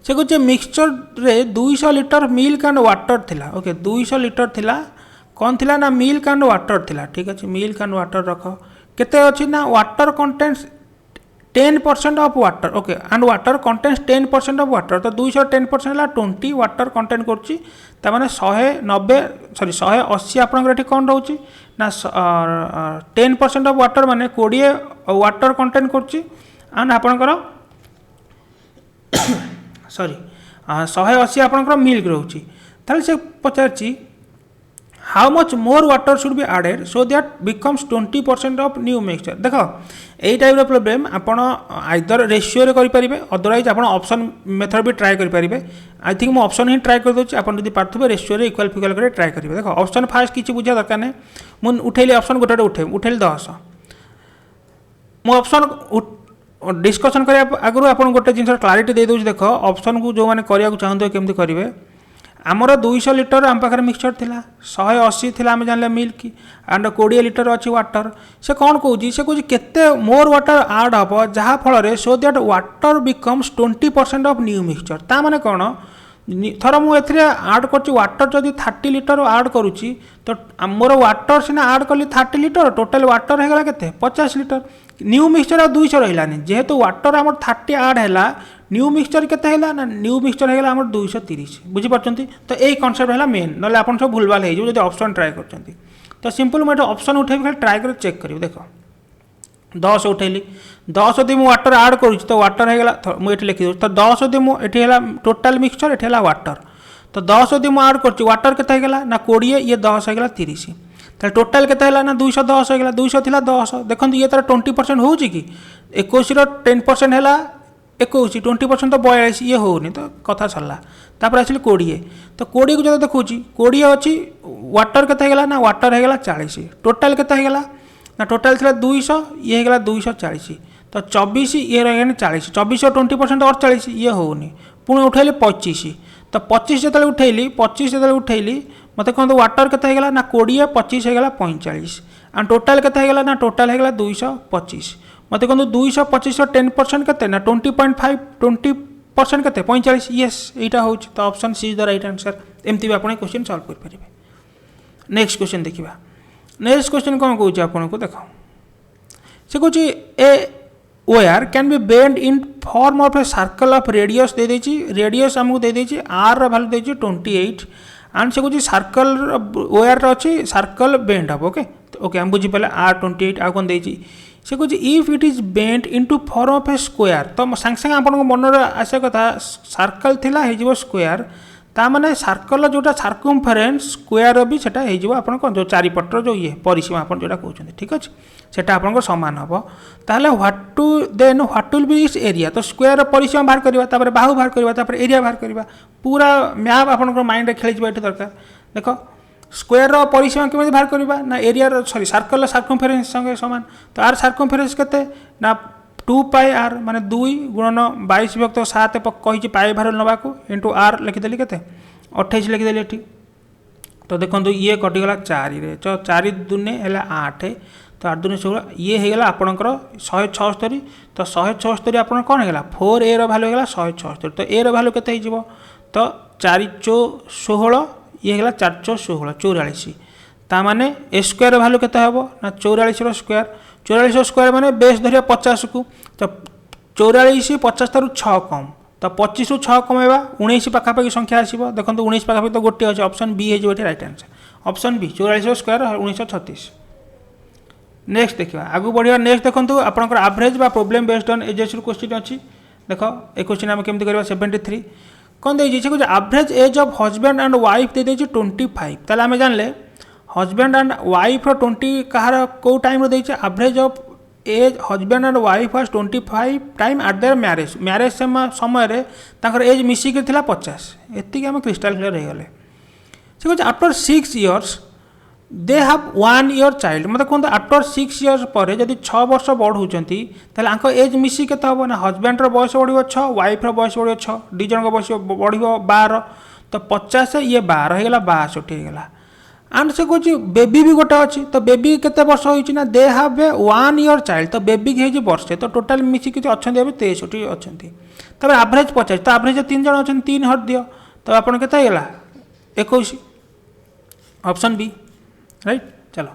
से कहे मिक्सचर रे 200 लिटर मिल्क एंड वाटर थिला ओके 200 लिटर थिला कौन थिला ना मिल्क एंड वाटर थिला ठीक अच्छे मिल्क एंड वाटर रख केते अच्छी ना water contents 10% of water okay and water contents 10% of water तो 210% है 20 वाटर कंटेंट करुच्ची ताने 190 सॉरी 180 आपंकर कौन रोचे ना 10% ऑफ वाटर माने 20 वाटर कंटेंट करुच्ची एंड आपंकर सॉरी 180 आपंकर मिल्क रोचे ताले से पचारची how much more water should be added so that becomes 20% of new mixture देख यही टाइप प्रोब्लेम आपड़ आइदर रेशियो करेंगे अदरवाइज आप ऑप्शन मेथड भी ट्राए करेंगे आई थिंक मुझे ऑप्शन ही ट्राए कर दूसरी आप पार्थे रेशियो इक्वाल फिक्वाल कर ट्राए करेंगे देख ऑप्शन फास्ट किसी बुझा दरकार नहीं मुझे उठेली ऑप्शन गोटे उठेली 10 मु ऑप्शन डिस्कसन करने आगु आप गोटे जिन क्लारीटी दे दूसरी देख ऑप्शन को जो मैंने करने चाहते केमती करेंगे आमर 200 लिटर आम पाखे मिक्सचर थिला 180 थिला आम जान मिल्क एंड 20 लिटर अच्छी वाटर से कौन कौन से कौन केते मोर वाटर आड हम जहाँ फल so that water becomes 20% of new mixture ता माने कौन थर मुझे आड कर वाटर जदि 30 लिटर आड करुच्ची तो मोर वाटर सीना आड कली 30 लिटर टोटाल वाटर होगा के 50 लिटर न्यू मिक्सचर 200 रही जेहेतु वाटर आम 30 आड है न्यू मिक्सचर केते है ना न्यू मिक्सचर है 230 बुझीपार तो यही कनसेप्ट है मेन ना आप सब भूलभाल हो ऑप्शन ट्राए कर तो सिंपल मुझे ऑप्शन उठेबी खाली ट्राए कर चेक करी देख 10 उठेली 10 यदि मुझे वाटर आड करुच्ची तो वाटर होगा मुझे लिखी दूँ तो 10 यदि मुझे टोटाल मिक्सचर ये है वाटर तो 10 यदि मुझे आड कर वाटर के ना 20 ये 10 होगा 30 तो टोटाल के ना 210 होगा 200 थी 10 देखो ये तार 20% हो कि 21 10% है 21 20% तो 42 ये होनी तो कथा सरला तापर आसिल 20 तो 20 को जो देखा 20 अच्छी वाटर के ना वाटर होगा 40 टोटाल के ना टोटाल थी 200 ये होगा 240 तो 24 ये रही 40 24 20% और 40 ये होनी पुणी उठेली 25 तो 25 जो उठेली मत कहते वाटर के ना 20 25 होगा 45 एंड टोटाल के ना टोटाल होगा 225 मत कहते 225 10% के ना 20.5 20% के 45 येस यहाँ हूँ तो option C is the right answer एमती भी आप क्वेश्चन सॉल्व करेंगे नेक्स्ट क्वेश्चन देखा नेक्स्ट क्वेश्चन कौन कौन आपको देख से कौन a wire can be bend in form of a circle of radius दे देची रेडियस आमको दे देची आर वैल्यू देची 28 एंड से कौन सर्कल वायर अच्छी सर्कल बेंड हम ओके ओके हम बुझीपारे आर 28 आ कौन देची से कौन if it is bend into form of A square तो सांगे सांगे आप मन आसा कथा सर्कल थिला हो स्क्वायर ताने सर्कल जोटा सर्कमफेरेन्स स्क्वायर भी सेटा हो आप जो चारिपटर जो ये परिसीमा आप जोटा कहते ठीक अच्छे सेटा आप सामान हम ताहले what will B it's area तो स्क्वायर परिसीमा बाहर करवा बाहु बाहर करवा एरिया बाहर करवा पूरा मैप आप माइंड खेल ये दरकार देख स्क्वायर परिसीमा केमी बाहर करवा ना एरिया सॉरी सर्कल सर्कमफेरेन्स संगे सामान तो आर सर्कमफेरेन्स केते ना 2 पाई आर माने 2 गुणन 22 विभक्त 7 कही पाई भार नवाक इंटू आर लिखिदेली के 28 लिखिदेली ये तो देखो ये कटिगला 4 तो 4 दुने है 8 तो 8 दुने 16 ये होगा आपणकर 176 तो 176 आप कौन होगा 4 ए रैल्यू होगा 176 तो ए रैल्यू के तो 4 चो 16 ये होगा 4 चो 16 44 ताने ए स्क्वायर भैल्यू के ना 44 स्क्वायर 44 स्क्वायर माने बेस धरिया 50 को तो 44 50 तारू 6 कम तो 25 6 कमेवा 19 पाखापाखि संख्या आसो देखो 19 पाखापाखि तो गोटे अच्छे ऑप्शन बी हो right answer option B 44 square 1936 next देखा आगू बढ़िया नेक्स्ट देखो आपंकर एवरेज बा problem based on ages question अच्छी देख ए क्वेश्चन आम केमती करवा 73 कौन देखिए से average age of husband and wife दे 25 ताले आम जानले हस्बैंड एंड वाइफ 20 कहार कौ टाइम देचे average of age husband and wife was 25 time at their marriage marriage समय एज मिसिक 50 एति आम क्रिस्टाल क्लियर हो गले से कहे after 6 years they have 1 year child मतलब कहते आफ्टर 6 इयर्स पर जब 6 वर्ष बढ़ाते एज मिसी के हम ना हजबैंड बयस बढ़ 6 वाइफ बयस बढ़ 6 दी जन बयस बढ़ 12 तो 50 ये 12 होगा 62 होगा एंड से कहे बेबी भी गोटे अच्छी तो बेबी केते वर्ष होना दे हाव 1 ईयर चाइल्ड तो बेबी हो वर्षे तो टोटाल मिसिक अच्छा 63 अच्छा तब एवरेज 50 तो एवरेज 3 जन अच्छा 3 हट दियो तो आप 21 ऑप्शन बी राइट चलो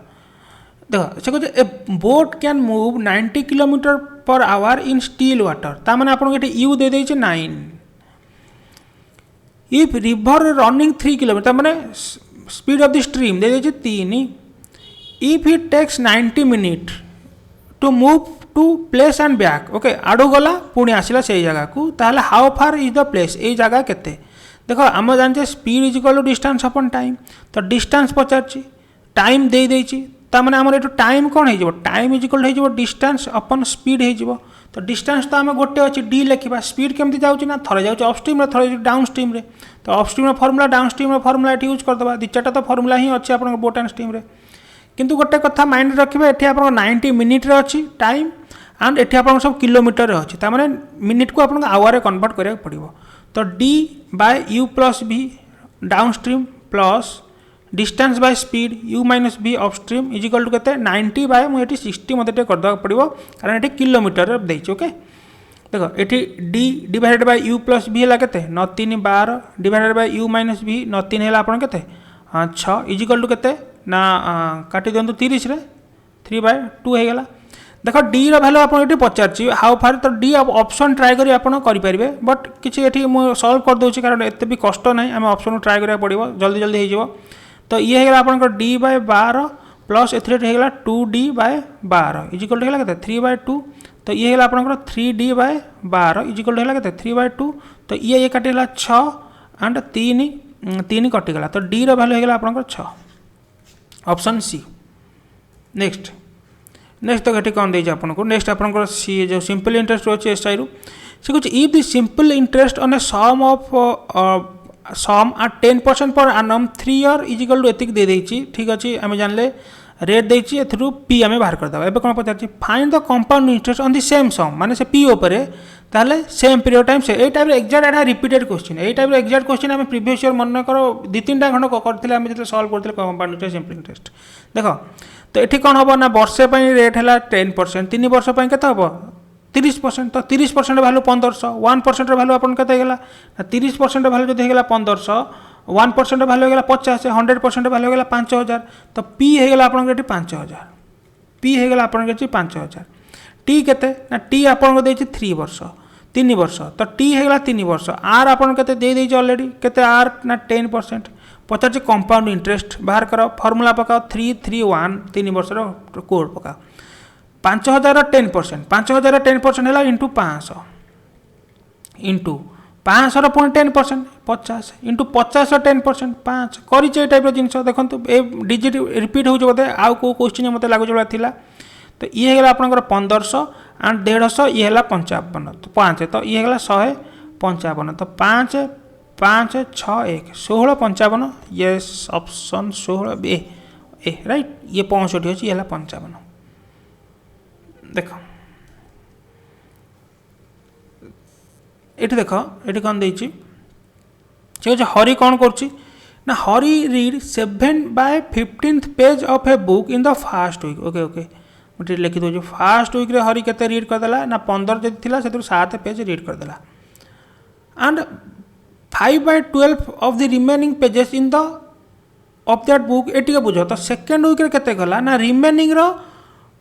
देख से कहे a boat can move 90 kilometre per hour in still water ताने आपको ये यू दे 9 इफ रिवर रनिंग 3 किलोमीटर मैंने स्पीड ऑफ द स्ट्रीम दे 3 if it takes 90 minute to move to place and back okay आड़ू गला पुणी आसला से जगह को ताहले how far is the place ये जगह केते देख आम जाने speed is equal to distance अपन टाइम तो डिस्टेंस पचार टाइम दे देछि तामाने हमर एटो टाइम कोन हे जबो टाइम इज इक्वल हो जबो डिस्टेंस अपन स्पीड हे जबो तो डिस्टेंस तो आम गोटे अच्छी डी लिखा स्पीड केमती जाऊँ ना थरे जाऊँ अपस्ट्रीम रे थरे डाउन स्ट्रीम रे तो upstream formula down stream formula ये यूज करदे दी चार्टा तो फर्मुला ही अच्छे आप बोट एंड स्ट्रीम रे किंतु गोटे कथा माइंड रखिए ये आप 90 मिनिट रे अच्छी टाइम एंड ये आप सब किलोमीटर रे अच्छी तामाने मिनिट को आप आवर कन्वर्ट करा पड़ो तो D by U plus B down stream plus distance by speed U minus B upstream is equal to के 90 बाय मुझे 60 मत करदे पड़ो कारण ये किलोमीटर देती ओके देख ये D divided by U plus B है के 9 3 12 divided by U minus B 9 3 है आप 6 इज इक्वल टू के ना काटी दिंतु 30 रे 3 बाय 2 हो गला देख डी रैल्यू आपको पचार हाउ फार तो डी ऑप्शन ट्राए करें करेंगे बट किसी मुझे सल्व कर दूसरी कारण एत भी कष्ट ना आम ऑप्शन ट्राए करा पड़ो जल्दी जल्दी हो तो ये है आप डी बाय 12 प्लस एगला 2d बाय 12 इजिकल टू है 3 बाय 2 तो ये है आप 3d बाय 12 इजिकल टू है 3 बाय 2 तो ये काटिगला 6 एंड 3 कटिगला तो डी रैल्यू है आप 6 ऑप्शन सी नेक्स्ट नेक्स्ट तो ये कौन देती आपको नेक्स्ट आप सी जो सिंपल इंटरेस्ट अच्छे एसआई रू से कुछ if the simple interest on a sum of sum at 10% per annum 3 year equal to एतिक दे देछि ठीक अच्छे आम जानले रेट देछि एथरु पी आम बाहर करदे एबे कोन पचार find the compound interest on the same sum माने से पी ऊपर ताले सेम पीरियड टाइम से ए टाइप एक्जाक्ट एटा रिपीटेड क्वेश्चन ए टाइप एक्जाक्ट क्वेश्चन आम प्रीवियस ईयर मन करो 2-3 टा खंड करथिले आम जते सॉल्व करथिले कंपाउंड इंटरेस्ट सिंपल इंटरेस्ट देखो तो एठी कोन होबो ना वर्षे पई रेट हैला 10% 3 वर्ष पई केते होबो 30% तो 30% वैल्यू 1500 1% वैल्यू अपन केते गेला 30% वैल्यू जदि हेगला 1500 1% वैल्यू हेगला 50 100% वैल्यू हेगला 5000 तो पी हेगला अपन केटी 5000 पी हेगला अपन केटी 5000 टी केते ना टी अपन को देछि 3 वर्ष 3 वर्ष तो टी हेगला 3 वर्ष आर अपन केते दे देछि ऑलरेडी केते आर ना 10% पचार कंपाउंड इंटरेस्ट बाहर करो फॉर्मूला पकाओ 331 3 वर्ष कोड पकाओ 5000 10% 5000 10% है इंटू 500 इंटू 500 पुणी 10% 50 इंटू 50 10% 5 कर टाइप जिन देखो ए डिजिट रिपीट हो बोधे आउ को क्वेश्चन मत लगुच था तो ये है आपंकर 1500 एंड 150 ये है 55 तो 5 तो ये है 155 तो 5 5 6 1 16 55 ये ऑप्शन 16 ए राइट ये 65 अच्छी ये 55 देख ये देख ये कौन देछि हरि कौन कर हरि read 7/15 page of a book in the fast week okay okay मुझे लिखि दूँ फास्ट वीक हरि केते रीड करदेला ना 15 जब थी से 7 पेज रीड करदेला and 5/12 of the remaining pages in the of that book ये बुझ तो सेकेंड वीक केते गला ना रिमेनिंग रो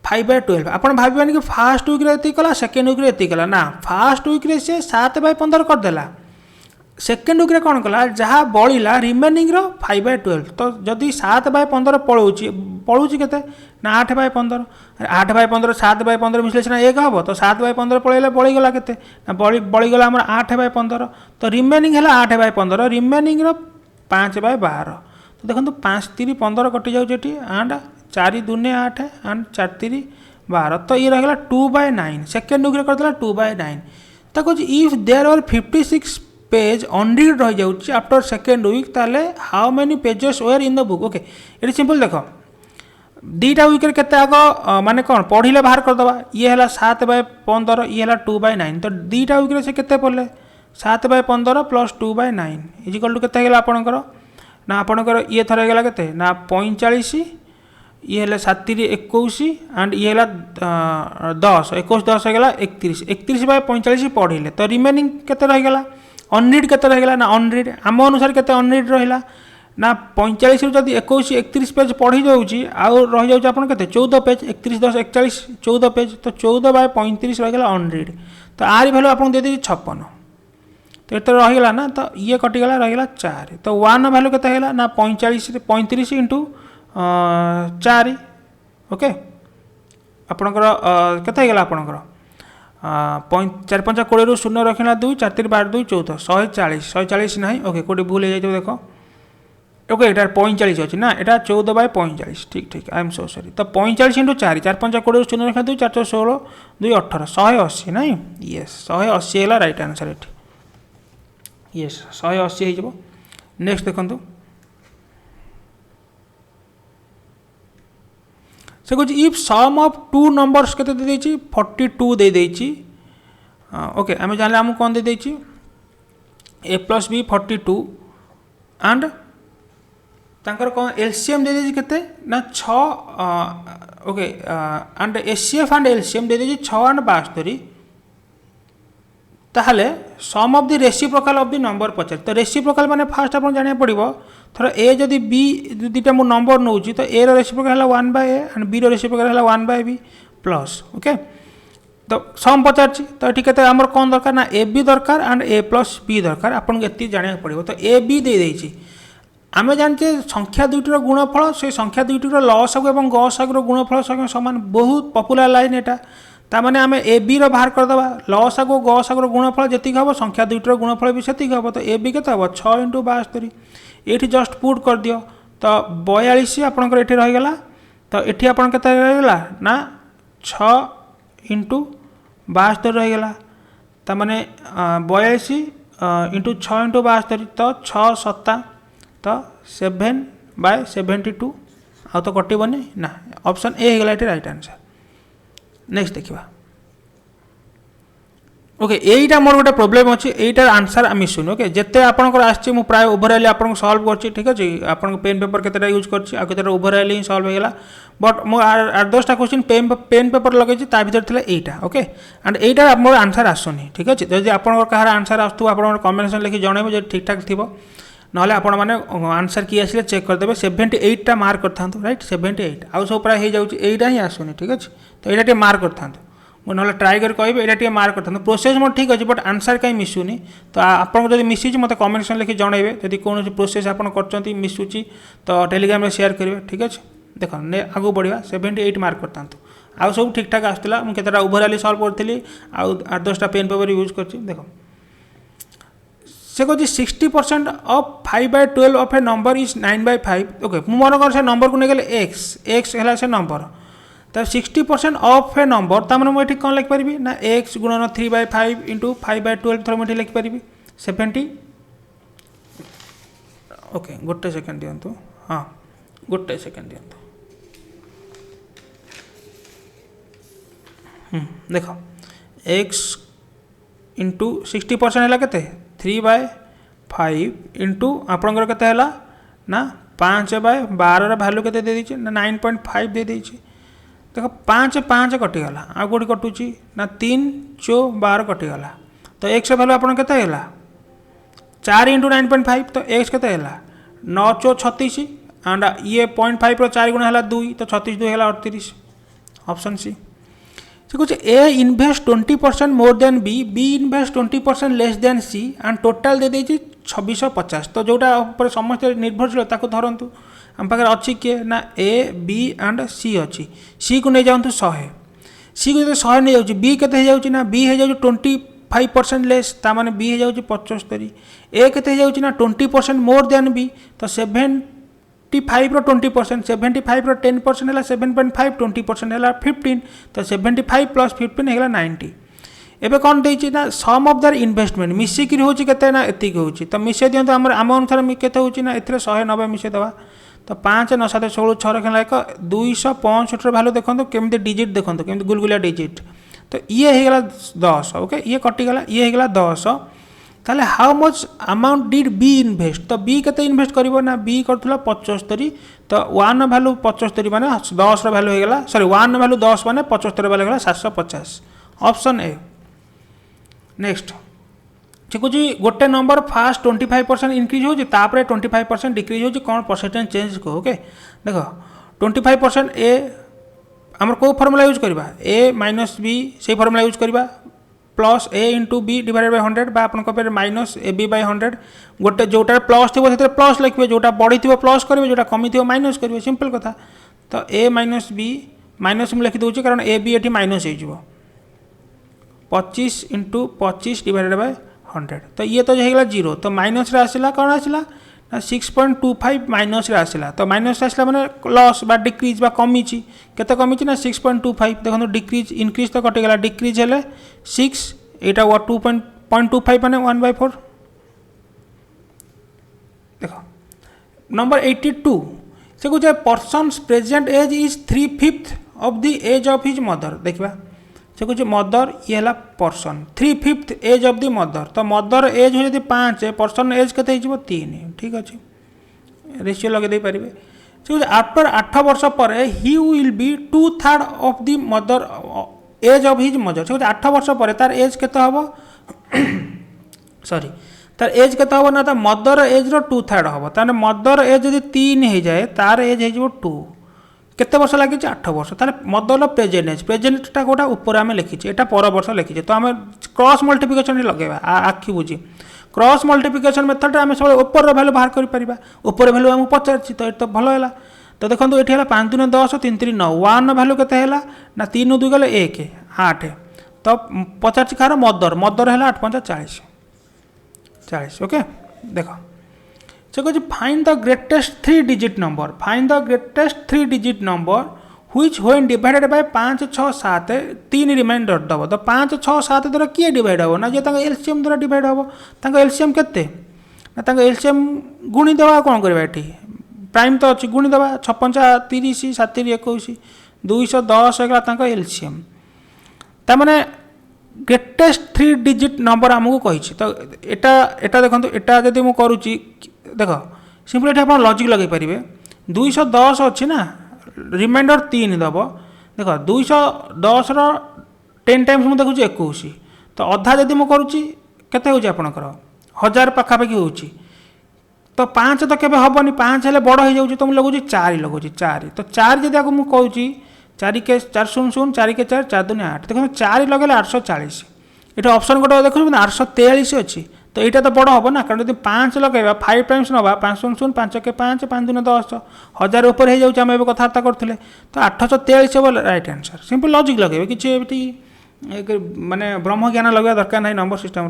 5/12 आप भाई कि फास्ट वीक रे कला सेकेंड वीक रे कला ना फास्ट वीक रे से 7/15 करदेला सेकेंड वीक कौन कला जहाँ बड़ा रिमेनिंग रो 5/12 तो जदि 7/15 पलूची के ना 8/15 8/15 7/15 मिसले सीना 1 हम तो 7/15 पलैले बड़ीगला के बड़ीगला आम 8/15 तो रिमेनिंग है 8/15 रिमेनिंग रो 5/12 तो देखो 5 3 15 कटि जाऊँगी एंड 4 दूने 8 एंड 4 3 12 तो ये रहा 2/9 सेकेंड वीक करदेला 2/9 तो कह if there are 56 page unread रही जाऊँगी आफ्टर सेकेंड वीक ताले how many pages were in the book okay ये सिंपल देख दीटा वीक के आग माने कौन पढ़ले बाहर करदे ये है 7/15 ये है 2/9 तो दीटा वीक से केते पढ़ले 7/15 प्लस 2/9 इजिकल टू के आपणकर ना आपणकर ये थर गला के ना 45 ये है 7 3 21 एंड ये है 10 21 10 होगा 31 31/45 पढ़ले तो रिमेनिंग के रहीगला अनरीड के रहीगला ना अनरीड आम अनुसार के अनरीड रहा ना 45 जब 21 31 पेज पढ़ी जाऊँगी आउ रही जाऊँगी आप 14 पेज 31 10 41 14 पेज तो 14/35 रहीगला अनरीड तो आर भैल्यू आपको दे दीजिए 56 तो ये रहीगला ना तो ये कटिगला रहीगला 4 तो 1 भैल्यू के ना 35 इंटू 4 ओके आपणकर के आपणकर 4 5 20 शून्य रखना 2 4 3 12 2 14 140 ना ओके कौटे भूल हो देख ओके ये 45 अच्छी ना यहाँ 14/45 ठीक ठीक आई एम सो सॉरी तो 45 इंटू 4 4 5 20 शून्य रखना 2 4 16 2 18 180 ना येस 180 है राइट आंसर ये येस 180 हो नेक्स्ट देखो से कुछ if sum of two numbers के 42 दे देची ओके आम जान आमको कौन दे देची a + b 42 एंड तांकर कौन एलसीएम दे देची केते ना 6 okay and HCF and LCM दे देची 6 एंड 72 ताहले sum of the reciprocal of the number पचार तो रेसिप्रोकल माने फास्ट आपन जानिया पड़िबो थोड़ा ए जदि बी दुटा मु नंबर नौची तो ए रो रेसिप्रोकल है 1/a and B row reciprocal है 1/b प्लस ओके तो सम पचार तो ये के आमर कौन दरकार ना ए बी दरकार एंड ए + बी दरकार आपन एति जानिया पड़िबो तो ए बी दे देची आमे जानते संख्या दुईटर गुणफल से संख्या दुईटर लसागु और गसागुर गुणफल संगे समान बहुत पपुलार लाइन एटा तामाने आमे ए बी रो बाहर करदबा लसागु गसागुर गुणफल जतिक हम संख्या दुईटर गुणफल भी सेतिक हम तो ए बी के 6 इंटू 72 ये जस्ट पुट कर दियो तो 42 आपंकर ये रहीगला तो ये आप रहीगला ना 6 इंटू 72 रहीगला तामाने 42 इंटू 6 इंटू 72 तो 6 7 तो 7/72 आ तो कटबनी ना ऑप्शन ए होगा ये राइट आंसर नेक्स्ट देखा ओके यहीटा मोर गोटे प्रोब्लेम अच्छी यहीटार आंसर मिसुनि ओके जिते आपंकर आसी प्राय ओभरअल आपको सल्व कर ठीक अच्छे आप पेन पेपर केतेटा यूज कर ओभरअल ही सल्व होगा बट मो 8-10टा क्वेश्चन पेन पेपर लगे भर थी यहीटा ओके एंड यहीटा मोर आंसर आसुनी ठीक अच्छे जब आप कहार आंसर आसू आप कमेंट लिखि जनइबे जो ठीक ठाक थी ना आपण मैंने आंसर किए आसिले चेक करदे 78टा मार्क कर था राइट 78 आउ सब प्राय हो जाऊँगा ही आसुनी ठीक अच्छे तो यहाँ मार्क कर था मुझे ट्राए कर कह ये मार्क कर प्रोसेस मोर ठीक अच्छे बट आंसर कहीं मिसुनी तो आपको जब मिसी मत कमेंट लिखि जनइबे जब कौन प्रोसेस आप मिसुची तो टेलीग्राम शेयर करेंगे ठीक अच्छे देख आगू बढ़िया 78 मार्क कर था आउ सब ठीक ठाक आसला मुझे केतटा ओभरअल सल्व करी आउ 8-10टा पेन पेपर यूज कर देख से कहती 60% of 5/12 of A number is 9/5 okay मुझे मन कर से नंबर को नहीं एक्स है से नंबर तो 60% ऑफ ए नंबर तमें मुझे कौन लिखिपारि ना x गुणन 3/5 इंटू 5/12 थोड़ा मुझे लिखिपारि 70 ओके गोटे सेकेंड दिंतु हाँ गोटे सेकेंड दिंतु देख x इंटू 60% है के 3/5 इंटू आपंकर के ना 5/12 भैल्यू के दे दीजिए ना 9.5 दे दीजिए देख 5 कटिगला आ गोटी कटुची ना 3 चो 12 कटिगला तो एक्स भैल्यू आप 4 इंटू 9.5 तो एक्स के 9 चो 36 एंड ये 0.5 रो 4 गुणा है 2 तो 36 2 है 38 ऑप्शन सी से कौन A invest 20% more than B, B invest 20% less than C and total दे देछि 2650। तो जोटा ऊपर समस्त निर्भरशील ताको धरंतु आम पाखे अच्छी किए ना ए बी एंड सी अच्छी, सी को नहीं जाऊँ 100, सी को जो 100 नहीं जाऊँ बी केते हो ना बी हो जाऊँ 25% लेस ताने बी हो जाऊँ 75, ए केते हो ना 20% मोर देन बी तो 75 रो 20%, 75 रो 10% है 7.5, 20% है 15 तो 75 प्लस 15 है 90। एबे कौन देछि ना सम ऑफ दर इन्वेस्टमेंट मिसिकी होछि केते ना एतिक होछि तो मिसे दियंतु हमर आम अनुसार केते होछि ना एथिरे 190 मिसे दवा तो 5 9 7 16 6 रखला एक 265 भैल्यू देखंतु केमते डिजिट देखंतु केमते गुलगुलिया डिजिट तो ये हो गला 10। ओके ये कटि गला ये हो गला 10। ताले how much amount did B invest तो बी केते इन्वेस्ट करिवो ना बी करथुला 75 तो 1 वैल्यू 75 माने 10 रो वैल्यू हो गला सॉरी 1 वैल्यू 10 माने 75 वैल्यू हो गला 750 ऑप्शन ए। नेक्स्ट ठीक हो गोटे नंबर फास्ट 25% इंक्रीज हो 25% डिक्रीज हो कौन परसेंटेज चेंज को। ओके देख 25% ए आम कौ फर्मूला यूज करवा ए माइनस बी से फर्मूला यूज करवा plus A into B divided by 100 बा आपन माइनस ए बी बाय 100 गोटे जोटा प्लस थी से प्लस लिखे जोटा बढ़ी थी प्लस करेंगे जोटा कमी थी माइनस करेंगे सिंपल कथा। तो ए माइनस बी माइनस मुझे लिखिदे कारण ए बी ये माइनस हो 25 इंटू 25 डिवाइडेड बाय 100 तो ये तो होगा 0 तो माइनस आसला कौन आसला ना 6.25 माइनस आसला तो माइनस आसला माने लॉस बा डिक्रीज बा कमी केते कमी ना 6.25 देखो डिक्रीज इंक्रीज तो कटिगला डिक्रीज हेले 6 एटा 2.25 माने 1/4। देखो नंबर 82 से कुछ persons present age is 3/5 of the age of his mother. देखा से कुछ मदर ये है person 3/5 age of the mother तो मदर एज हो 5 पर्सन एज के 3 ठीक अच्छे रेशियो लगे दे पारे से आफ्टर 8 वर्ष पर he will be 2/3 of the mother age of his mother से 8 वर्ष पर तार एज के हम सॉरी तार एज के हम ना मदर एज रो 2/3 हम तार मदर एज यदि 3 हो जाए तार एज हो 2 केते वर्ष लगी 8 वर्ष ताले मदर प्रेजेंटटा गोटा ऊपर आम लिखीचे एटा पर वर्ष लिखीचे तो आम क्रॉस मल्टीप्लिकेशन लगेगा आखि बुझी क्रॉस मल्टीप्लिकेशन मेथड आम सब ऊपर वैल्यू बाहर कर पारिबा ऊपर वैल्यू आम पचार तो ये भल है तो देखो ये 5 दूने 10 3 3 9 1 वैल्यू केते ना 3 2 गले 1 8 तो पचार कार मदर मदर है 8 5 40 ओके। देखो से कह find the greatest 3 digit number find the greatest 3 digit number which when divided by 5 6 7 3 remainder दब तो 5 6 7 द्वारा किए डिवाइड हो ना जो एलसीएम द्वारा डिवाइड हम एलसीएम केते ना एलसीएम गुणी देवा कौन करवा ये प्राइम तो अच्छी गुणी देवा 6 5 30 7 21 210 होगा एलसीएम ताने ग्रेटेस्ट 3 डिजिट नंबर आमको कही तो एटा देखो एटा जब मुझे करुच्ची देख सिंपल ये आप लॉजिक लगे पारे 210 अच्छी ना रिमाइंडर 3 दब देख 210 रो 10 टाइम्स मुझे देखुची 21 तो अधा जदि मुझे करुच्ची केते होची आपनकर 1000 पाखापाखि होची तो 5 तो केबे हबनी 5 हेले बड़ हो जाउची तो मुझे लगुची 4 लगुची 4 तो 4 जदि मुझे कहूँ 4 के 4 0 0 4 के 4 4 2 8 देखो 4 लगे 840 ये ऑप्शन गोटे देखो 843 अच्छी तो यहाँ तो बड़ हम ना कारण जब 5 लगेगा 5 टाइम्स ना 5 0 0 5 के 5 5 2 10 1000 ऊपर हो जाऊँ आम कथबार्ता करते तो 843 हम राइट आंसर सिंपल लॉजिक लगे कि माने ब्रह्म ज्ञान लगे दरकार ना नंबर सिस्टम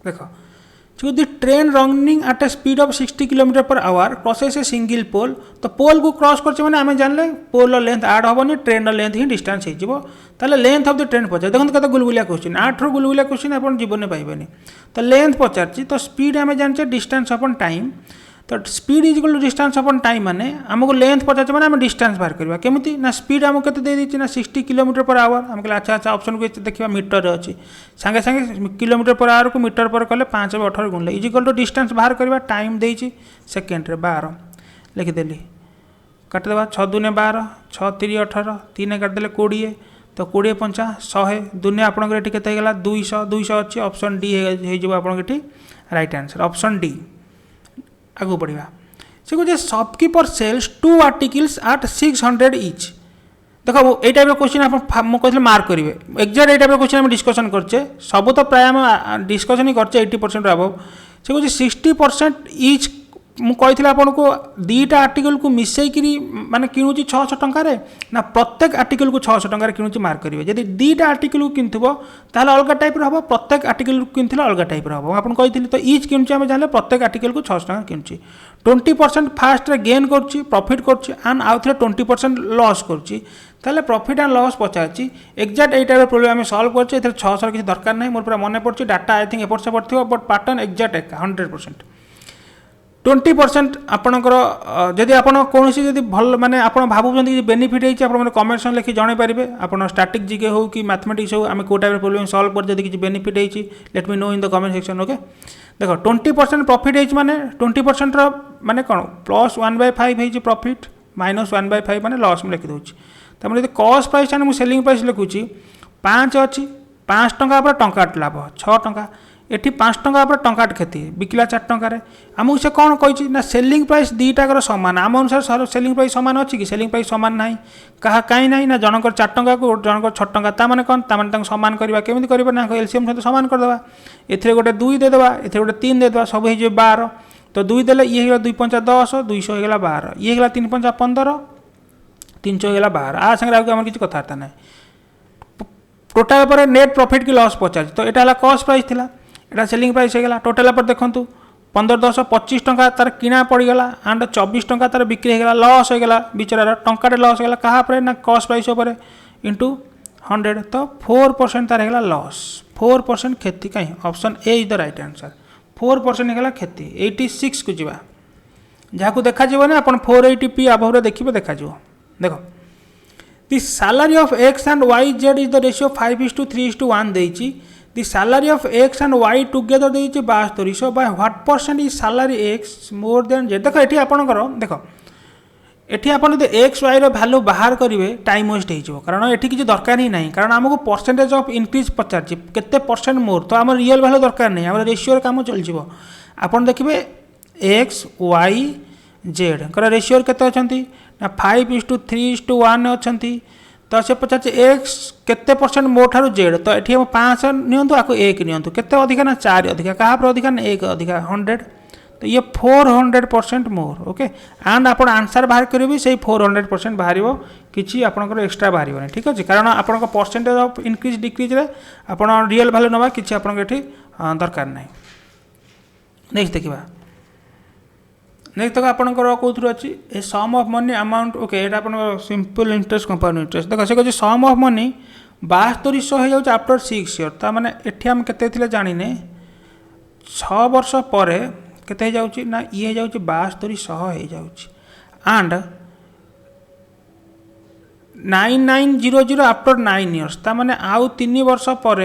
देख the train running at a speed of 60 km/h crosses a single pole तो पोल को क्रॉस कर मैंने आम जानले पोल लेंथ आड हेनी ट्रेन लेंथ ही डिस्टेंस हो लेंथ ऑफ द ट्रेन पचार देखो कत गुलगुलिया क्वेश्चन 8 गुलगुलिया क्वेश्चन आप जीवन पाइबे तो लेंथ पचार तो स्पीड आम जाने डिस्टेंस अपन टाइम तो speed is equal to distance अपन टाइम माने आमको लेंथ पचार मैंने आम डिस्टेंस बाहर करवा केमी ना स्पीड आमको केते ना 60 km/h आम कहले अच्छा अच्छा ऑप्शन को देखा मीटर अच्छी सांगे सांगे km/h को मीटर पर कले 5 18 गुणले इज इक्वल टू डिस्टेंस बाहर करवा टाइम देछि सेकेंड रे 12 लिखिदेली काटिदेवा 6 2 12 6 3 18 3 काटिदेले 20 तो 20 5 100 दुनिया आपंकर ये केते गला 200 200 अच्छी ऑप्शन डी हो आपंकर राइट आंसर ऑप्शन डी। आगू बढ़िया से कुछ shopkeeper sells 2 articles at 600 each देख ये टाइप क्वेश्चन आप कहते मार्क करेंगे एक्जाक्ट ये टाइप क्वेश्चन आम डिस्कसन करचे सब तो प्राय आम डिस्कसन ही करचे 80% अबव से कहे 60% इच मुझे आपको दुईटा आर्टिकल को मिसेकरी माने किणुची 600 टंकार ना प्रत्येक आर्टिकल को 600 टंकार किणुची मार्क करेंगे जब दुईटा आर्टिकल को किनुव ताल अलग टाइप हम प्रत्येक आर्टिकल को किन अलग टाइप हम आपको कही तो इच किणुची आम जान प्रत्येक आर्टिकल को 600 टंका किणुची 20% फास्ट गेन कर प्रॉफिट कर आउ थे 20% लॉस कर profit and loss Pachar exact ये टाइप प्रोब्लेम आम सल्व कर 600 किसी दरकार नहीं मोर पूरा मन पड़े डाटा आई थिंक एपट सेपट थी बट पैटर्न एक्जाक्ट एक 100%। 20% आपणकर जदि आप कौन जब भल माने आप भावुं कि बेनिफिट होती है कमेंट लिखि जन पारे आप स्टैटिक जीके हो कि मैथमेटिक्स हो आम कौ टाइप प्रोब्लेम सल्व कर जब किसी बेनिफिट होती let me know in the comment section okay देख 20% प्रॉफिट होती माने 20% माने कौन +1/5 हो प्रॉफिट -1/5 माने लॉस में लिखिदे तमें जब कॉस्ट प्राइस मुझे सेलिंग प्राइस लिखुची 5 अच्छी 5 टंका पर टंका लाभ 6 टंका एटी 5 टंका पर टंका क्षति बिकला 4 टंकार आमको से कौन कही ना सेलिंग प्राइस दुईटाकर सामान आम अनुसार सेलिंग प्राइस सामान अच्छी कि सेलिंग प्राइस सामान ना कहा कहीं ना ना जनकर 4 टंका को जनकर 6 टंका ताने कौन ताने सामान करवा केमी करना एलसीएम सहित सामान करदे ए गोटे 2 देदेबा ए गोटे 3 देदेबा सब हो 12 तो 2 देले ये हो 2 5 10 200 होगा 12 ये हो 3 5 15 300 होगा 12 आ संगे आगे किसी कथबार्ता ना टोटाल पर नेट प्रॉफिट की लॉस पचार तो यहाँ कॉस्ट प्राइस थिला एटा सेलिंग प्राइस होगा टोटाल पर देखूँ 15 10 25 टंका तार किना पड़गला एंड 24 टंका तार बिक्री होगा लॉस होगा बिचरार टंकाटे लॉस होगा क्या ना कॉस्ट प्राइस उपर इंटू 100 तो 4% तार होगा लॉस 4% क्षति कहीं option A is the right answer 4% होगा क्षति 86 को जीवा जहाँ देखा ना आप 480p अबव देखिए देखा देख the salary of X and Y Z is the ratio 5:3:1 देती the salary of X and Y together देती 72 so by what percent is salary X more than Z देख ये आपंकर देख ये आप एक्स वाई भैल्यू बाहर करेंगे टाइम वेस्ट हो कारण ये किसी दरकार ही ना कारण आमको परसेंटेज ऑफ इंक्रीज पचार केते परसेंट मोर तो आम रियल भैल्यू दरकार नहीं आम रेशियो कम चल आप देखिए एक्स वाई जेड रेशियो केते अच्छी 5:3:1 अच्छा तो से पचार एक्स केते परसेंट मो ठार जेड तो ये 5 नियंतु आपको 1 नियंतु केते अधिका ना 4 अधिका क्या अधिका ना 1 अधिका 100 तो ये 400% मोर ओके एंड आप आंसर बाहर करेंगे से 400% बाहर किसी आपंकर एक्सट्रा बाहर ठीक अच्छे कारण आप परसेंटेज ऑफ इंक्रीज डिक्रीज आप रियल वैल्यू नवा किसी आप दरकार ना नेक्स्ट देखा नेक्स्ट तक आपंकर कौन अच्छी ए sum of money amount okay ये आप सिंपल इंटरेस्ट कंपाउंड इंटरेस्ट देख से कहे सम ऑफ मनी 7200 हो जाए आफ्टर 6 इयर ताने एटी आम के जाने 6 वर्ष पर केते जाउची ना ये जाउची 7200 हो जाउची एंड 9900 आफ्टर 9 इयर्स ताने आउ 3 वर्ष पर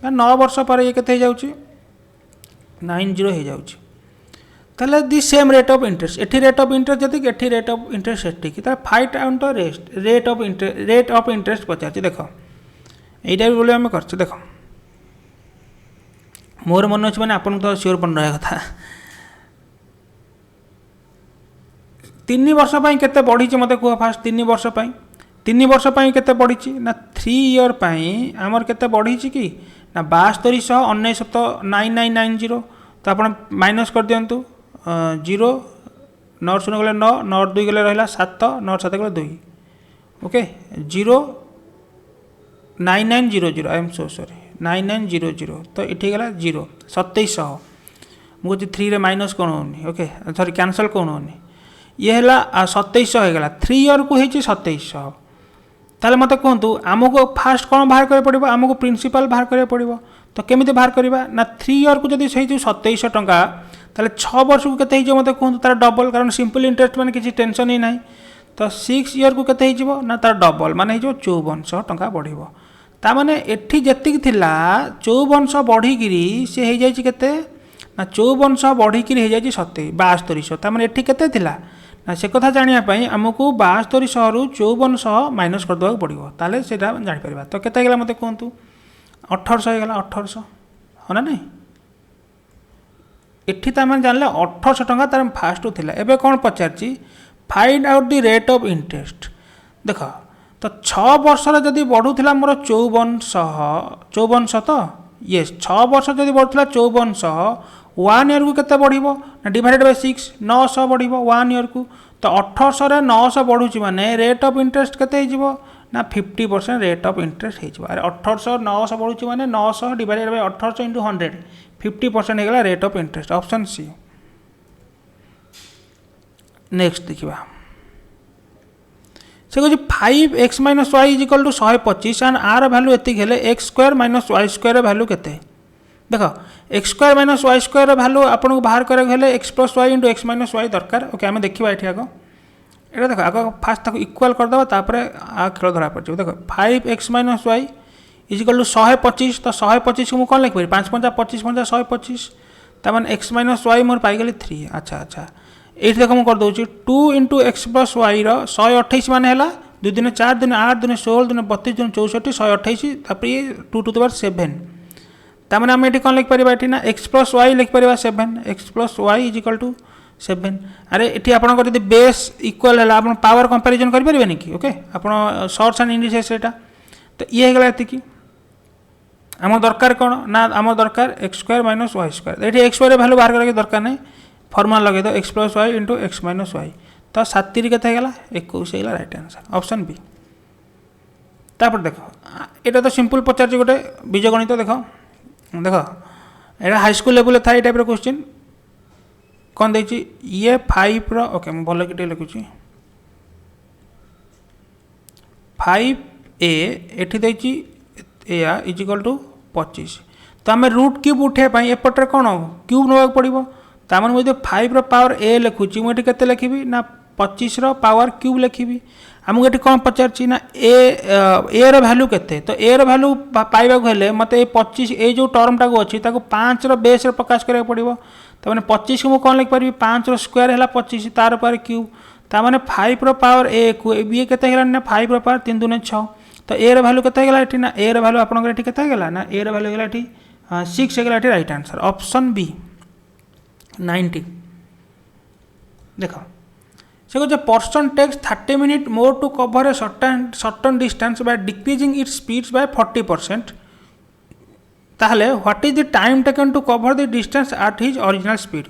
9 वर्ष पर ये केते जाउची 90 हो जाउची ताले the same rate of interest एटी रेट ऑफ इंटरेस्ट जति एटी रेट ऑफ इंटरेस्ट एटी ताले find out rate of interest पचार देख यहीटा भी बोले आम कर देख मोर मन अच्छे मैंने आपन तो सियोर बन रहा कथा 3 वर्ष केते बढ़ी मत कह फास्ट 3 वर्ष 3 वर्ष केते बढ़ी ना 3 इयर आमर केते बढ़ी कि ना 7200 9990 तो आप माइनस कर दिंतु 0 9 शून्य गले 9 9 2 गले रहा 7 9 7 गले 2 okay 0 9900 I am so sorry 9900 तो ये गला 0 2700 मुझे 3 रे माइनस कौन होनी ओके सॉरी कैंसल कौन होनी ये है 2700 होगा 3 इयर को होती 2700 ताले मत कहतु आमको फास्ट कौन बाहर करा पड़ो आमको प्रिंसिपल बाहर करा पड़ो तो केमी बाहर करवा ना 3 इयर को जब से 2700 टंका ताले 6 वर्ष को केते मत कहतु तार डबल कारण सिंपल इंटरेस्ट माने किसी टेंशन ही ना तो 6 इयर को केते ना तार डबल माने 5400 टंका बढ़िबो तामाने एठी जेतिक थिला 5400 बढ़िकी सी हो जाए केते ना 5400 बढ़िकी हो जाए 7200 तामाने एठी केते थिला ना से कथा जानापी आमको 7200 रु 5400 माइनस करदे पड़ो ताले से जापर तो केते गला मत कहतु 1800 होगा 1800 हाँ ना नहीं एठी तार जानले 1800 टंका तार फास्ट थिला एबे कौन पचार find out the rate of interest देख तो 6 वर्ष जदि बढ़ुला मोर 5400 तो ये 6 वर्ष जदि बढ़ुला 5400 1 ईयर को केते बढ़िबो ना डिवाइडेड बाय 6 900 बढ़िबो 1 ईयर को तो 1800 रे 900 बढ़ुची माने रेट ऑफ इंटरेस्ट केते हिजिबो ना 50% रेट ऑफ इंटरेस्ट हिजिबो। अरे 1800 900 बढ़ुची माने 900 डिवाइडेड बाय 1800 इनटू 100 50% हेगला rate of interest option C. Next देखिबा से कहूँ 5x - y = 125 and are value एति हेले x² - y² भैल्यू केते देख x² - y² भैल्यू आपको बाहर करा हेले x + y × x - y दरकार। ओके आम देखा ये आग ये देख आग फास्ट इक्वाल करदे तापर आ खेल धरा पड़ देख 5x - y = 125 तो 125 को कौन लिखिपारि 5 × 5 = 25 × 125 तमाने x - y मोर पाइगली 3। अच्छा अच्छा ये देख मुझे कर दूसरी 2 × x + y 128 मान है 2 दिन 4 दिन 8 दिन 16 दिन 32 दिन 64 128 तापर ये 2 to the power 7 तमाने आम ये कौन लिखिपर ये ना x + y लिखिपर 7 x + y = 7। अरे ये आपको जब बेस इक्वल है आप पावर कंपेरिजन करें कि ओके आप शॉर्ट्स एंड इंडिसेस एटा तो ये होगा ये आम दरकार कौन ना आम दरकार x² - y² ये x² भैल्यू बाहर करके दरकार नहीं फर्मुला लगे दो x + y × x - y तो 7 3 केते हेगला 21 हेगला राइट आंसर ऑप्शन बी। तापर देख एटा तो सिंपल पचार गोटे बीजगणित देख देख एटा हाई स्कूल लेवल था टाइप क्वेश्चन कौन देखिए ये 5 रो ओके मैं भल कि लिखुची 5a एठी देखिए या = 25 तो आम रूट क्यूब उठाई एपटे कौन क्यूब ना पड़ो ताମାନେ मुझे 5 रो पावर a लिखुची मुझे केते लिखिबी ना 25 रो पावर क्यूब लिखिबी आमको ये कौन पचारची ना ए रो वैल्यू केते तो ए रो वैल्यू पाइबा हेले मते 25 ए जो टर्म टाको अछि ताको 5 रो बेस रे प्रकाश करिया पड़िबो ताମାନେ 25 को कौन लिख पारिबी 5 रो स्क्वायर हैला 25 तार पावर क्यूब ताମାନେ 5 रो पावर a को बी केते हेला ना 5 रो पावर 3 दूने 6 तो ए रो वैल्यू केते हेला एठी ना ए रो वैल्यू आपन एठी केते हेला ना ए रो वैल्यू हेला एठी 6 हेला एठी राइट आंसर ऑप्शन बी 90। देखो से कहते person takes 30 minute more to cover a certain distance by decreasing its speeds by 40% ताहले what is the time taken to cover the distance at his original speed.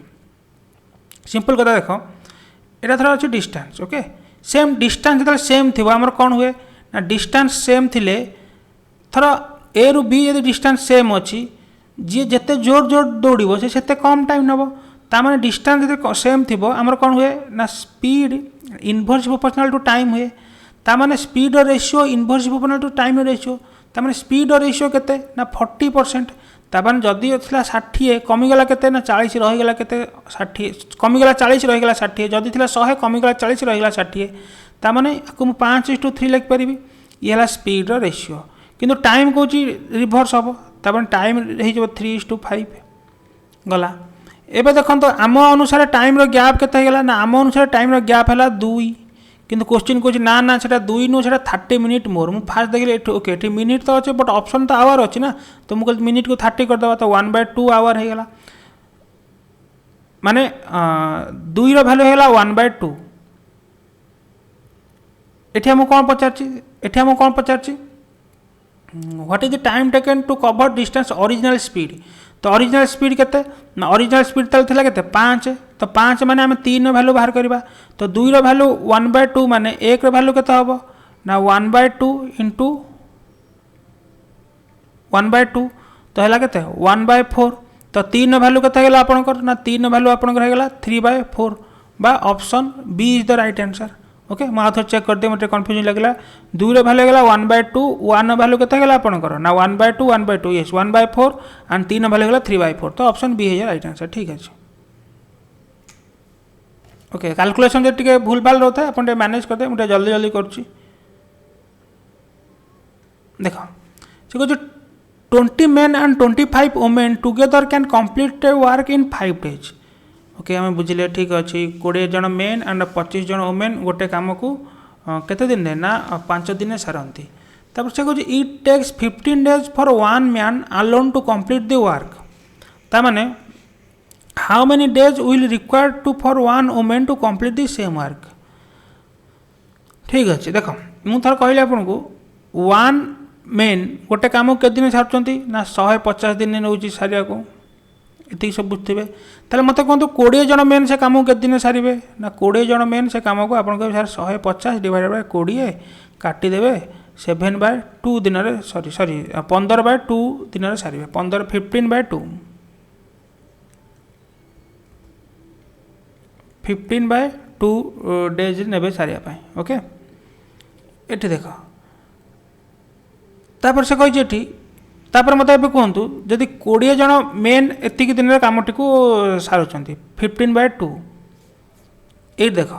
Simple कथा देख यहाँ थोड़ा अच्छे distance okay same distance जो same थी आमर कौन हुए ना डिस्टेंस सेम थिले थर ए रु बी यदि डिस्टेंस सेम अच्छी जी जिते जोर जोर दौड़ से कम टाइम नब ताने डिस्टेंस जो सेम थी आमर कौन हुए ना speed inverse proportional to time हुए ताने speed ratio inverse proportional to time ratio ताने स्पीड रेशियो केते ना 40% ताने जदि था 60 कमिगला केते ना 40 रहीगला केते 60 कमिगला 40 रहीगला 60 जदि था 100 कमिगला 40 रहीगला 60 ताने आपको 5:3 लिखिपारि ये स्पीड रेशियो किंतु टाइम कौन रिभर्स हम ताने टाइम हो 3:5 गला एवं देखो तो आम अनुसार टाइम रो गैप केते गला ना आम अनुसार टाइम रो गैप है 2 किंतु क्वेश्चन कौन ना ना से 2 नु 30 मिनिट मोर मुझे फास्ट देखिए ओके ये मिनिट तो अच्छे बट ऑप्शन तो आवर अच्छी ना तो मुझे मिनिट को 30 करदे तो 1/2 आवर हो गला माने 2 रो वैल्यू है 1/2 एठी हम कौन पचारची what is the time taken to cover distance original speed तो ओरिजिनल स्पीड केते ना ओरिजिनल स्पीड तले केते 5 तो 5 माने आम 3 वैल्यू बाहर करवा तो 2 रो वैल्यू 1/2 माने 1 रो वैल्यू केते हबो ना 1/2 इंटू 1/2 तो हैला केते 1/4 तो 3 वैल्यू केते गेला आपनकर ना 3 वैल्यू आपनकर हेगला 3/4 बा option B is the right answer. Okay मैं आउथर चेक कर दे मते कंफ्यूजन लगला 2 रो वैल्यू गेला 1/2 1 वैल्यू केते गेला आपनकर ना 1/2 1/2 यस 1/4 एंड 3 वैल्यू गेला 3/4 तो ऑप्शन बी है राइट आंसर ठीक है। ओके कैलकुलेशन जे टिके भूल भाल रहता है अपन मैनेज कर दे मुझे जल्दी जल्दी करछि देखो से को 20 men and 25 women together can complete the work in 5 days। Okay आम बुझे ठीक अच्छे 20 जन मेन एंड 25 जन वोमेन गोटे कम को केते दिन ना 5 दिन सारती तापर से कहूँ it takes 15 days for 1 man alone to complete the work तामाने how many days will required to for 1 woman to complete the same work। ठीक अच्छे देख ମୁଁ ଥରେ କହିଲି ଆପଣଙ୍କୁ ୱାନ୍ मेन गोटे कम के दिन सारूँ ना 150 दिन नौची सारे ये सब बुझे तेल मत कहतु 20 जन मेन से कम के दिन सारे ना 20 जन मेन से कम को आप 150 डिवाइड बाय 20 काटिदेवे 7/2 दिन सरी सॉरी 15/2 दिन सारे 15/2 15/2 डेज ने सारे ओके ये देख तापर से कही तापर मत कहतु जदि 20 जन मेन एतिक दिन कमटी को सारूँ 15/2 ये देख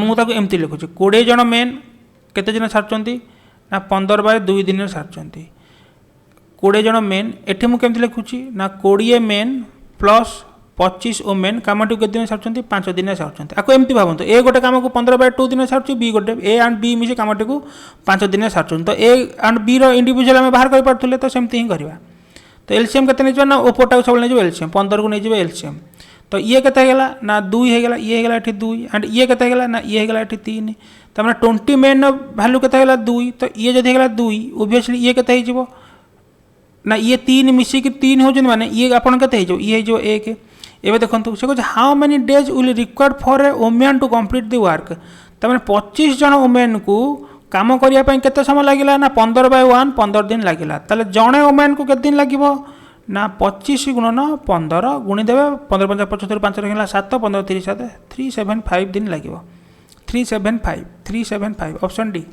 मुझे एमती लिखुची 20 जन मेन केते दिन सारूँ ना 15/2 दिन सारूँ 20 जन मेन एठी मुझे केमती लिखुची ना 20 मेन प्लस 25 ओ मेन कमटी को दिन सारूँ 5 दिन सारूँ आपको एमती भावतु ए गोटे कम को 15/2 दिन सारूँ बी गोटे ए एंड बी मिसी कमटी को 5 दिन सारूँ तो ए एंड बी इंडिविजुअल आम बाहर कर पारे तो सेमती ही करवा तो एलसीएम के नहीं ना ओपोटा सब नहीं एलसीएम 15 को नहीं एलसीएम तो ये के ना 2 होगा ये ये 2 एंड ये के ना ये होगा 3 तमें 20 मेन भैल्यू के 2 तो ये जब होगा 2 ओबियसली ये के ना ये 3 मिसिक 3 हो माने ये आप ये हो 1 एवं देखो से कहे how many days will required for a women to complete the work तमें 25 जन वुमेन को काम करने केते समय लगे ना 15/1 15 दिन लगे ताले जड़े वुमेन को केते दिन लगे ना 25 गुणन 15 गुणीदेवे 15 5 75 5 रहा 7 15 30 7 375 दिन लगे 375 ऑप्शन डी।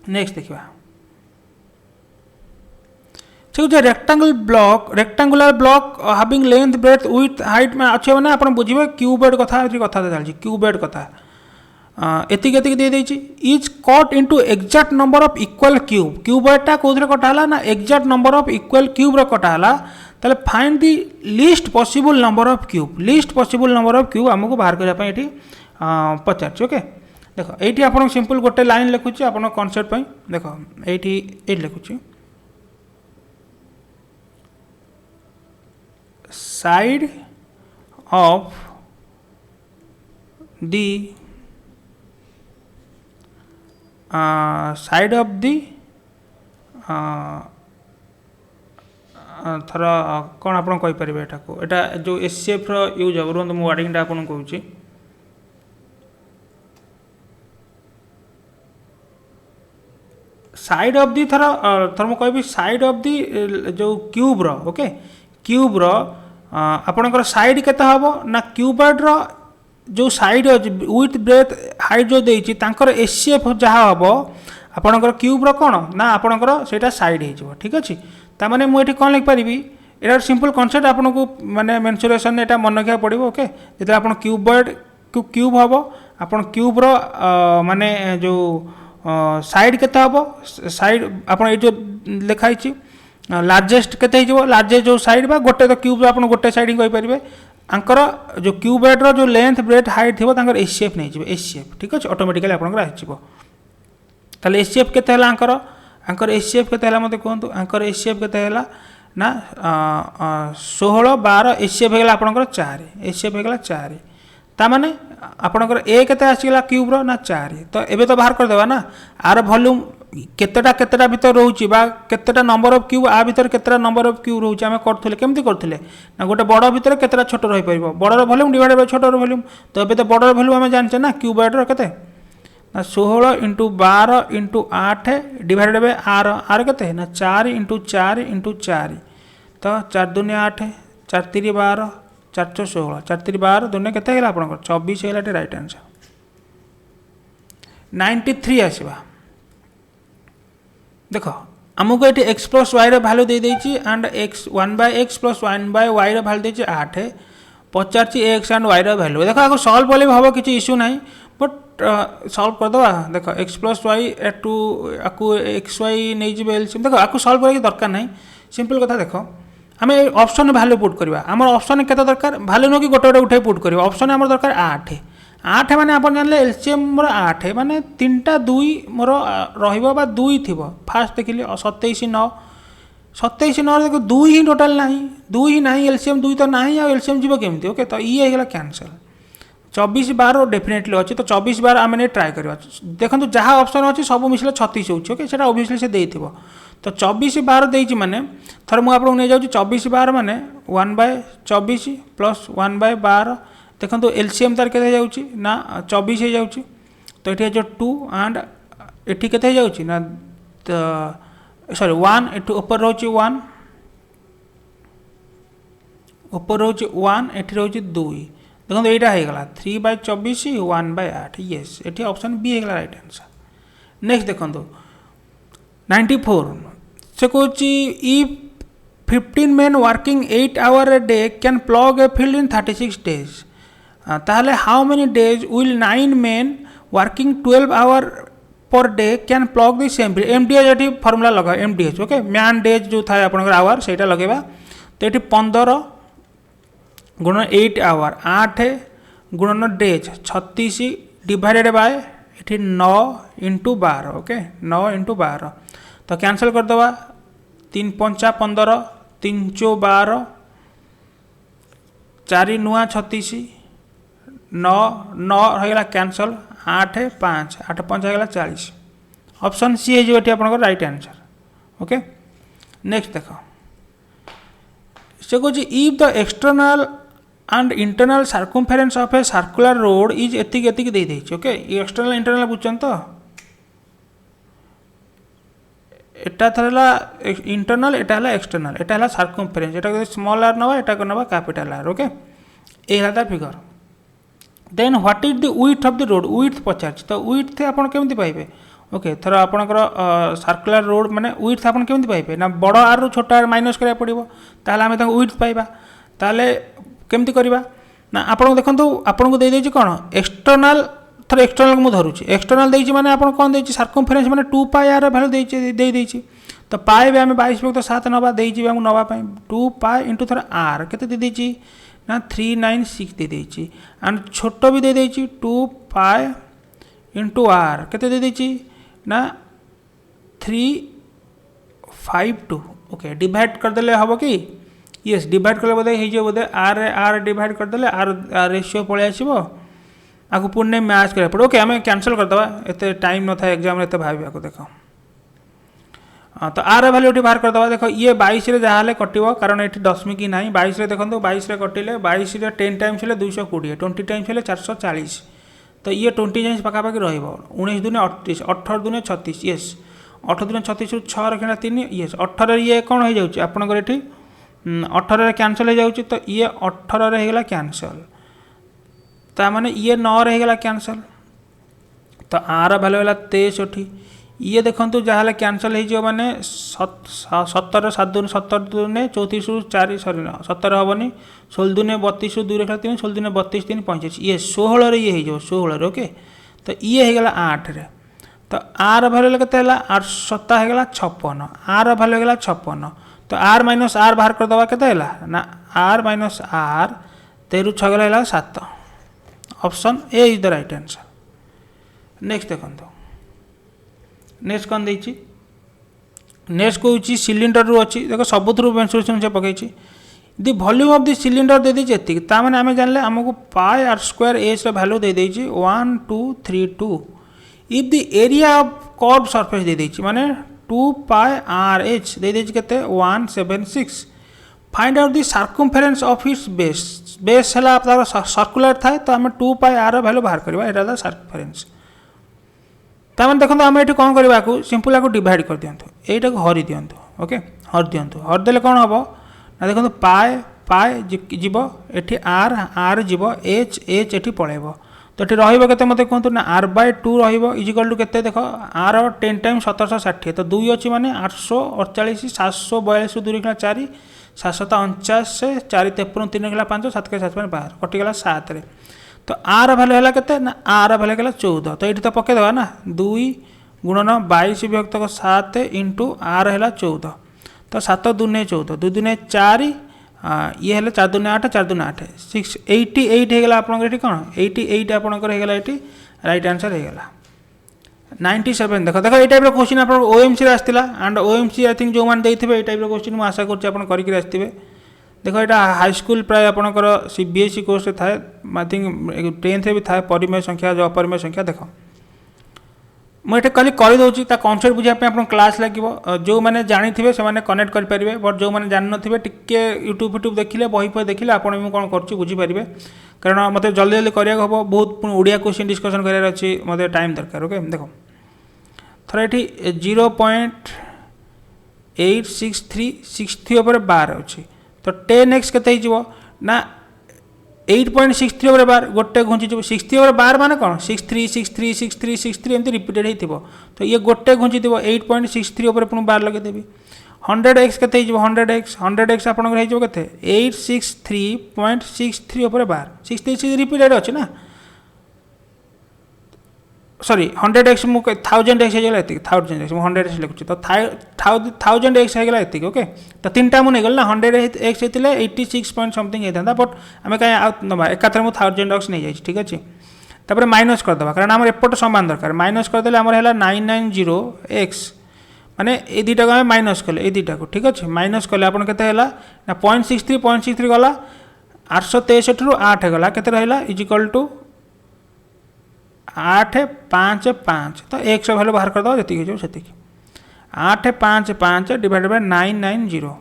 नेक्स्ट देखा rectangular block having length breadth with height में अच्छे मैंने आप बुझे क्यूबेड कथा चलती क्यूबेड कथा एतिक दे देछि is cut into exact number of equal cube क्यूबेडटा कौन कटाला ना exact number of equal cube कटाला ताले find the least possible number of cube आमको बाहर करने पचार ओके देख ये आप सिंपल गोटे लाइन लिखुची आप कॉन्सेप्ट देख ये लिखुची side of the थर कौन आप कहींपर एटा जो एससीएफ यूज हो रुहतु मु वार्डिंगटा आपको कहूँ साइड ऑफ दी थर मुझे कहि साइड ऑफ दी जो क्यूब रो ओके क्यूब रो आपणकर साइड केते हबो ना क्यूबेड रो जो साइड विथ ब्रेथ हाइट जो देछि तांकर एससीएफ जहाँ हबो आपणकर क्यूब रो कोन ना आपणकर सेटा साइड हे जबो ठीक अछि ता माने मु एठी कोन लिख परिबी एटा सिंपल कांसेप्ट आपनको माने मेंसुरेशन एटा मन रखा पड़िबो ओके जेते आपण क्यूबेड क्यूब हबो आपण क्यूब रो माने जो साइड केते हबो साइड आपण ए जो लिखाई छी लार्जेस्ट केते हो लार्जेस्ट जो साइड बा गोटे तो क्यूब आप गोटे साइड कही पारे आंकर जो क्यूबेड रो जो लेंथ ब्रेथ हाइट थी तांकर एससीएफ नहीं जीव एससीएफ ठीक अच्छे ऑटोमेटिकली आपनकर आसीबो ताले एससीएफ केते हला आंकर एससीएफ केते हला मते कहंतु आंकर एससीएफ केते हला ना 16 12 एससीएफ हेगला आपनकर 4 एससीएफ हेगला 4 ता माने आपनकर ए केते आसीगला क्यूब रो ना 4 तो एबे तो बाहर कर देबा ना आर वॉल्यूम केतेटा भीतर रोचे केतेटा नंबर ऑफ क्यूब आ भीतर केतेटा नंबर ऑफ क्यूब रोचे आम करथुले केमती करथुले ना गोटे बड़ भीतर केतेटा छोट रही परिबो बड़र वॉल्यूम डिवाइड बाय छोटर वॉल्यूम तो एबे तो बड़र वॉल्यूम आम जानचे ना क्यूबेड रो केते ना 16 × 12 × 8 डिवाइडेड बाय आर केते ना 4 × 4 × 4 तो 4 दूनी 8 4 3 12 4 4 16 4 3 12 दूनी केते हेला आपनकर 24 हेला राइट आंसर 93 आसीबा देख आमको ये एक्स प्लस वाई भैल्यू दे देछि and x 1/x plus 1/y value देछि 8 पचार एक्स एंड वाई भैल्यू देख आपको सल्व कले हम किसी इश्यू ना बट सल्व करदे देख एक्स प्लस वाई टू आपको एक्स वाई नहीं जी एलसीएम देख आपको सल्व कर दरकार ना सिंपल कथा देख आम ऑप्शन भैल्यू पुट करवा आम ऑप्शन के दरकार भैल्यू नुह कि गोटे गोटे उठे पुट कर ऑप्शन आम दरकार 8 माने आप जानले एलसीएम मोर 8 माने 3टा 2 मोर रहिबो बा 2 थिबो फास्ट देखिले 27 9 देखो 2 ही टोटल नाही 2 ही नाही एलसीएम 2 तो नाही आ एलसीएम जीवो केमती ओके तो ये हेगला कैंसिल 24 बार डेफिनेटली अच्छी तो 24 बार आम ट्राए करवा देखो जहाँ ऑप्शन अच्छी सब मिसले 36 होची ओके सेटा ऑब्वियसली से देइथिबो तो 24 बार देइछि माने थर मु आपको नै जाउछि 24 बार माने 1/24 प्लस 1/12 देखो एलसीएम तार केते जाउछि ना 24 हे जाउछि तो एठी जो 2 एंड एठी केते जाउछि ना सॉरी 1 एठी ऊपर रहउछि 1 ऊपर रहउछि 1 एठी रहउछि 2 देखो एटा हे गला 3/24 1/8 यस एठी ऑप्शन बी हे गला राइट आंसर। नेक्स्ट देखो 94 से कहूँ if 15 men working 8 hours a day can plug a field in 36 days ताहले how many days will 9 men working 12 hours per day can plug the same field MDH ये formula लगा MDH okay man days जो था आपंकर our से लगेगा तो ये 15 गुणन 8 आवर 8 गुणन डेज 36 डिवाइडेड बाय ये 9 इंटू 12 ओके 9 इंटू 12 तो कैंसल करदे 3 पंचा 15 3 चौ 12 4 नुआ 36 9 9 होगा कैंसल 8 5 8 5 होगा 40 ऑप्शन सी है जो आप राइट आंसर ओके। नेक्स्ट देख से कह if the external and internal circumference of a circular road is एतिक दे देछि ओके एक्सटर्नल इंटरनल बुझछन तो एटा थरला इंटरनल एटा हला एक्सटर्नल एटा हला सर्कमफेरेंस एटा स्मॉल आर नवा एटा को नवा कैपिटल आर ओके ए हला figure then what is the width of the road width पचार तो विड्थ आपन केमति पाइबे ओके थर आपनकर सर्कुलर रोड माने विड्थ आपन केमति पाइबे ना बड़ आर रो छोटा आर माइनस करिया पड़िबो ताले हमें ताको विड्थ पाइबा ताले केमति करबा ना आपन देखंतु आपन को दे देछि कोन एक्सटर्नल थर एक्सटर्नल को मु धरुछि एक्सटर्नल देछि माने आपन कोन देछि सर्कमफेरेंस माने 2 पाई आर वैल्यू देछि दे देछि तो पाई बे हमें 22/7 नबा देछि हम नबा पई 2 पाई इनटू थर आर केते दे देछि ना 396 दे देछि एंड छोटो भी दे देछि 2 पाई इनटू आर केते दे देछि ना 352 ओके डिवाइड कर देले हबो कि यस डिवाइड करले बोधे हे जे बोधे आर आर डिवाइड कर देले आर रेशियो पळे आसीबो आगु पुणे मैच करे पड़ो ओके हमें कैंसिल कर दवा एते टाइम न था एग्जाम एते भाबिया को देखो तो आर वैल्यू बाहर कर दवा देखो ये 22 रे जहाले कटिवो कारण एठी दशमिक नाही 22 रे देखंतु 22 रे कटिले 22 रे 10 टाइम्स ले 220 20 टाइम्स ले 440 तो ये 20 टाइम्स पाखा पाखी रहइबो 19 दुने 38 18 दुने 36 यस 8 दुने 36 रु 6 रखना 3 यस 18 रे ये कोन हो जाउची आपनकर एठी 18 रे कैंसिल हो जाउची तो ये 18 रे हेगला कैंसिल ता माने ये 9 रे हेगला कैंसिल तो आर वैल्यू होला 63 ये देखंतु जहाले कैंसिल हे जो माने 17 7 दुने 17 दुने 34 रु 4 सॉरी 17 हबनी 16 दुने 32 रु 2 रेखा 3 16 दुने 32 3 35 ये 16 रे ये हे जो 16 रे ओके तो ये हे गेला 8 रे तो आर वैल्यू केते हला 8 7 हे गेला 56 आर वैल्यू गेला 56 तो आर माइनस आर बाहर कर दवा केते हला ना आर माइनस आर 13 6 गेला 7 option A is the right answer. Next देखंतु नेक्स्ट कौन देछि नेक्स्ट कहूँ सिलिंडर रु अच्छी देखो सबुथु मेंसुरेशन से पकई the volume of the cylinder दे देछि एतिक ता माने आमे जानले हमको पाई आर स्क्वायर एच रो वैल्यू दे देछि 1232 if the area of curve surface दे देछि माने 2 पाई आर एच दे देछि केते 176 find out the circumference of its base base हला आपन सर्कुलर थाए तो हमें 2 पाई आर रो वैल्यू बाहर करबा एटा द सर्कमफेरेंस ताମାନେ देखो आम ये कौन करवा सिंपल आपको डिवाइड कर दिंतु यहीटा को हरी दिंतु ओके हर दिंतु हरदेले कौन हम ना देखो पाए पाए जीव एटी आर आर जीव एच एच एटी पलैब तो ये रही मत कहतु ना आर बाय 2 रजिकल टू के देख आर 10 टाइम 1760 तो 2 अच्छी माने 848 742 2 रेखा 4 749 4 53 3 रेखा 5 7 के 7 12 कटिगला 7 रे तो आर वैल्यू है केते ना आर वैल्यू है 14 तो ये तो पके दवा ना 2 गुणन 22 विभक्त 7 इंटू आर है 14 तो 7 दुने 14 2 दुने 4 ये है 4 दुने 8 4 दुने 8 688 है आपंकर कौन 88 आपंकर है राइट आंसर है 97 देख देख ये टाइप क्वेश्चन आप ओएमसी आसाला एंड ओएमसी आई थिंक जो मैंने देते ये टाइप क्वेश्चन मुझे आशा करते करके आसते देख यहाँ हाईस्कल प्राय आपंकर सीबीएसई कोर्स थाए आई थिंक 10th भी थाए परिमेय संख्या जो अपरिमेय संख्या देख मुझे खाली करदे कनसेप्ट बुझापी आप क्लास लगे जो मैंने जानी थे से कनेक्ट करेंगे बट जो मैंने जान थे टिके यूट्यूब यूट्यूब देखिले बही फही देखिले आप कौन कर बुझीपारे कारण मत जल्दी जल्दी करा हम बहुत ओडिया क्वेश्चन डिस्कसन करार अच्छी मत टाइम दरकार ओके देख थोड़ा ये 0.86363 बार अच्छी तो 10x के ना 8.63 ओवर बार गोटे घुंची 60 ओवर बार मान कौन 63 63 63 63 एमती रिपीटेड हो तो ये गोटे घुंची 8.63 ओवर पुणी बार लगेदेवी 100x के 100x आपंकर के 863.63 ओवर बार 66 रिपीटेड अच्छे ना सॉरी 100x मुझे 1000x होगा ये 1000x 100x लिखुची तो 1000x होगा ये ओके तो तीन टा मुझे गल ना 100x होते 86 पॉइंट समथिंग होता बट आम कहीं ना एकाथर मुझे 1000x नहीं जाए ठीक अच्छे तापर माइनस करदे कारण आम एपट सामान दरकार माइनस करदे आम है 990x माने ये दुटा को माइनस कले ये दुटा को ठीक अच्छे माइनस कले आप ना 0.63 गला 863 रु 8 गला के इज इक्वल टू 855 तो 100 भैल्यू बाहर करदे जी से 855 डिवाइड बाय 990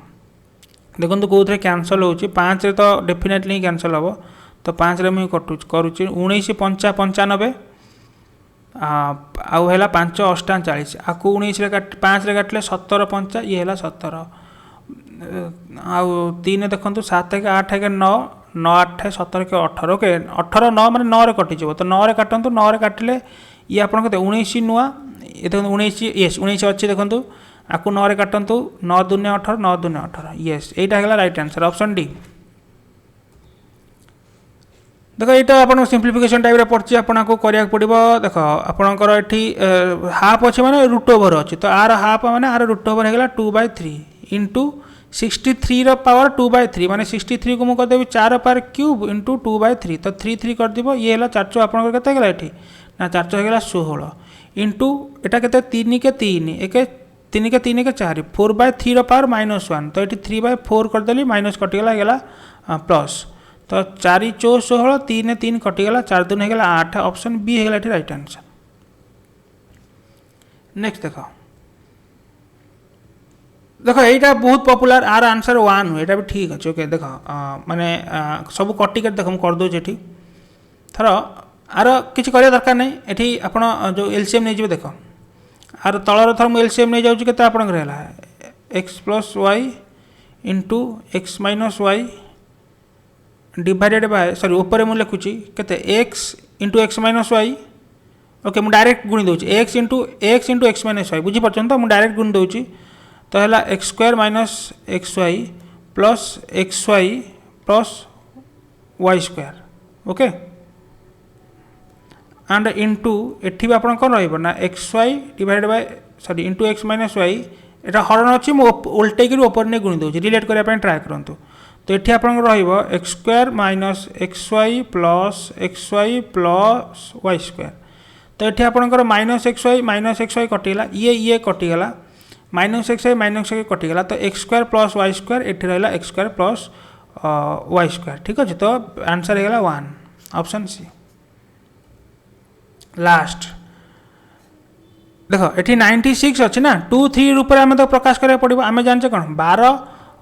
देखो कौन कैनसल हो 5 रे तो डेफिनेटली कैनसल हम तो 5 रे मुझे करुच्ची 1995 आउ है 548 आपको 19 5 रे काटिले 17 ये है 17 आउ 3 देखो 7 के 8 के 9 9 8 17 के 18 ओके 18 9 मैंने 9 रे कटिज तो 9 रे काटतु 9 रे काटिले ये आप 19 नुआ ये देखो 19 येस 19 अच्छे देखो आपको 9 रे काटतु 9 दूने 18 9 दूने 18 येस यहाँ है राइट आंसर ऑप्शन डी देख यहाँ आप सिंप्लिफिकेशन टाइप पड़ी आपको करा पड़ो देख आपंकर ये हाफ अच्छे मैंने रूट ओवर अच्छी तो आर हाफ मैंने आर रूट ओवर होगा 2/3 इंटू 63 रो पावर 2/3 माने 63 को मुझे करदेवी 4 पावर क्यूब इंटू 2/3 तो 3 करदेव ये है 400 आपंकर के ये ना 400 होगा 16 इंटू यहाँ के 3 के 3 एक 3 के 3 के 4 4/3 रो पावर -1 तो ये 3/4 करदेली माइनस कटिगला है प्लस तो 4 4 16 3 3 कटिगला 4 2 होगा 8 ऑप्शन बी है राइट आंसर नेक्स्ट देखो देखो यहाँ बहुत पॉपुलर आर आंसर 1 हुए भी ठीक अच्छे ओके देख माने सब कटिक देख मुझे करदे ये थर आर किसी कर दरकार नहीं ये आप जो एलसीएम नहीं देख आर तलर थर मुझे एलसीएम नहीं जाऊँगी के आपंकर है x plus y into x minus y divided by sorry ऊपर मुझे लिखुची के x into x minus y okay मुझे डायरेक्ट गुणी दूसरी x into x minus y बुझीपार तो मुझे डायरेक्ट गुणी दूसरी तो है x square minus x Y plus x Y plus Y square okay and into एटी भी आप कौन रहा x y divide by sorry into x minus y यहाँ हरण अच्छी उल्टेक ऊपर नहीं गुणी दूसरी रिलेट करने ट्राए करूँ तो ये आप X square minus x Y plus Y square तो ये आपंकर माइनस एक्स वाई कटिगला ये कटिगला माइनस एक्स वाई कटिगला तो X square plus Y square ये रहा X square plus Y square ठीक अच्छे तो आंसर होगा 1 ऑप्शन सी लास्ट देख ये 96 अच्छी ना 2 3 रूप में आम तो प्रकाश करा पड़ो आम जानते कौन 12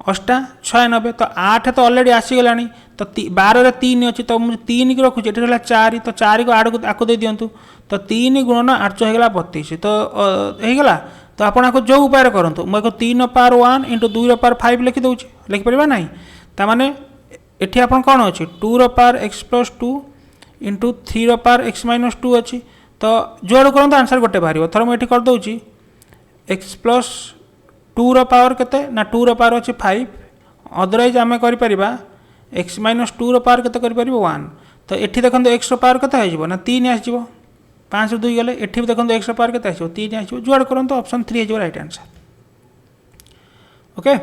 8 96 तो 8 तो अलरेडी आसीगला तो 12 रे 3 अच्छी तो मुझे 3 की रखुच्छी ये रहा 4 तो 4 को आड़ दे दिंतु तो 3 गुणन 8 होगा 32 तो होगा तो आपको जो उपाय करूँ मुझे 3 पावर 1 इंटू 2 पावर 5 लिखिदे लिखिपर ना ताने ये आप कौन अच्छी 2 power x plus 2 into 3 power x minus 2 अच्छी तो जो करूँ आंसर गोटे बाहर थर मुझे करदे एक्स प्लस 2 पावर के ना 2 पावर अच्छी 5 अदरवाइज आम कर एक्स माइनस 2 पावर के 1 तो ये देखो एक्स पावर के ना 3 आसो 5 रू 2 गले ये भी देखो एक्स पावर के 3 आसो जुआड़ करूँ ऑप्शन 3 हो राइट आंसर ओके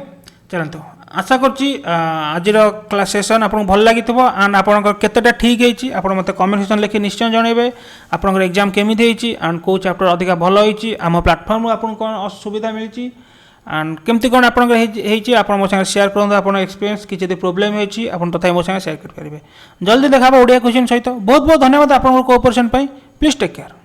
चलते आशा करुँची आज क्लास सेसन आपको भल लगी एंड आपंकर केतेटा ठीक होती आप मत कमेंट सेक्शन लिखि निश्चय जनइबे आपंकर एग्जाम केमी एंड कौ चैप्टर अधिक भल होती आम प्लाटफर्म आपको कौन असुविधा मिली एंड केमती कौन आप मो सागे शेयर करूँ आप एक्सपीरियंस किसी यदि प्रोब्लेम होती तथा मो सागे शेयर करेंगे। जल्दी देखा ओडिया क्वेश्चन सहित। बहुत बहुत धन्यवाद आप कोऑपरेशन। Please take care.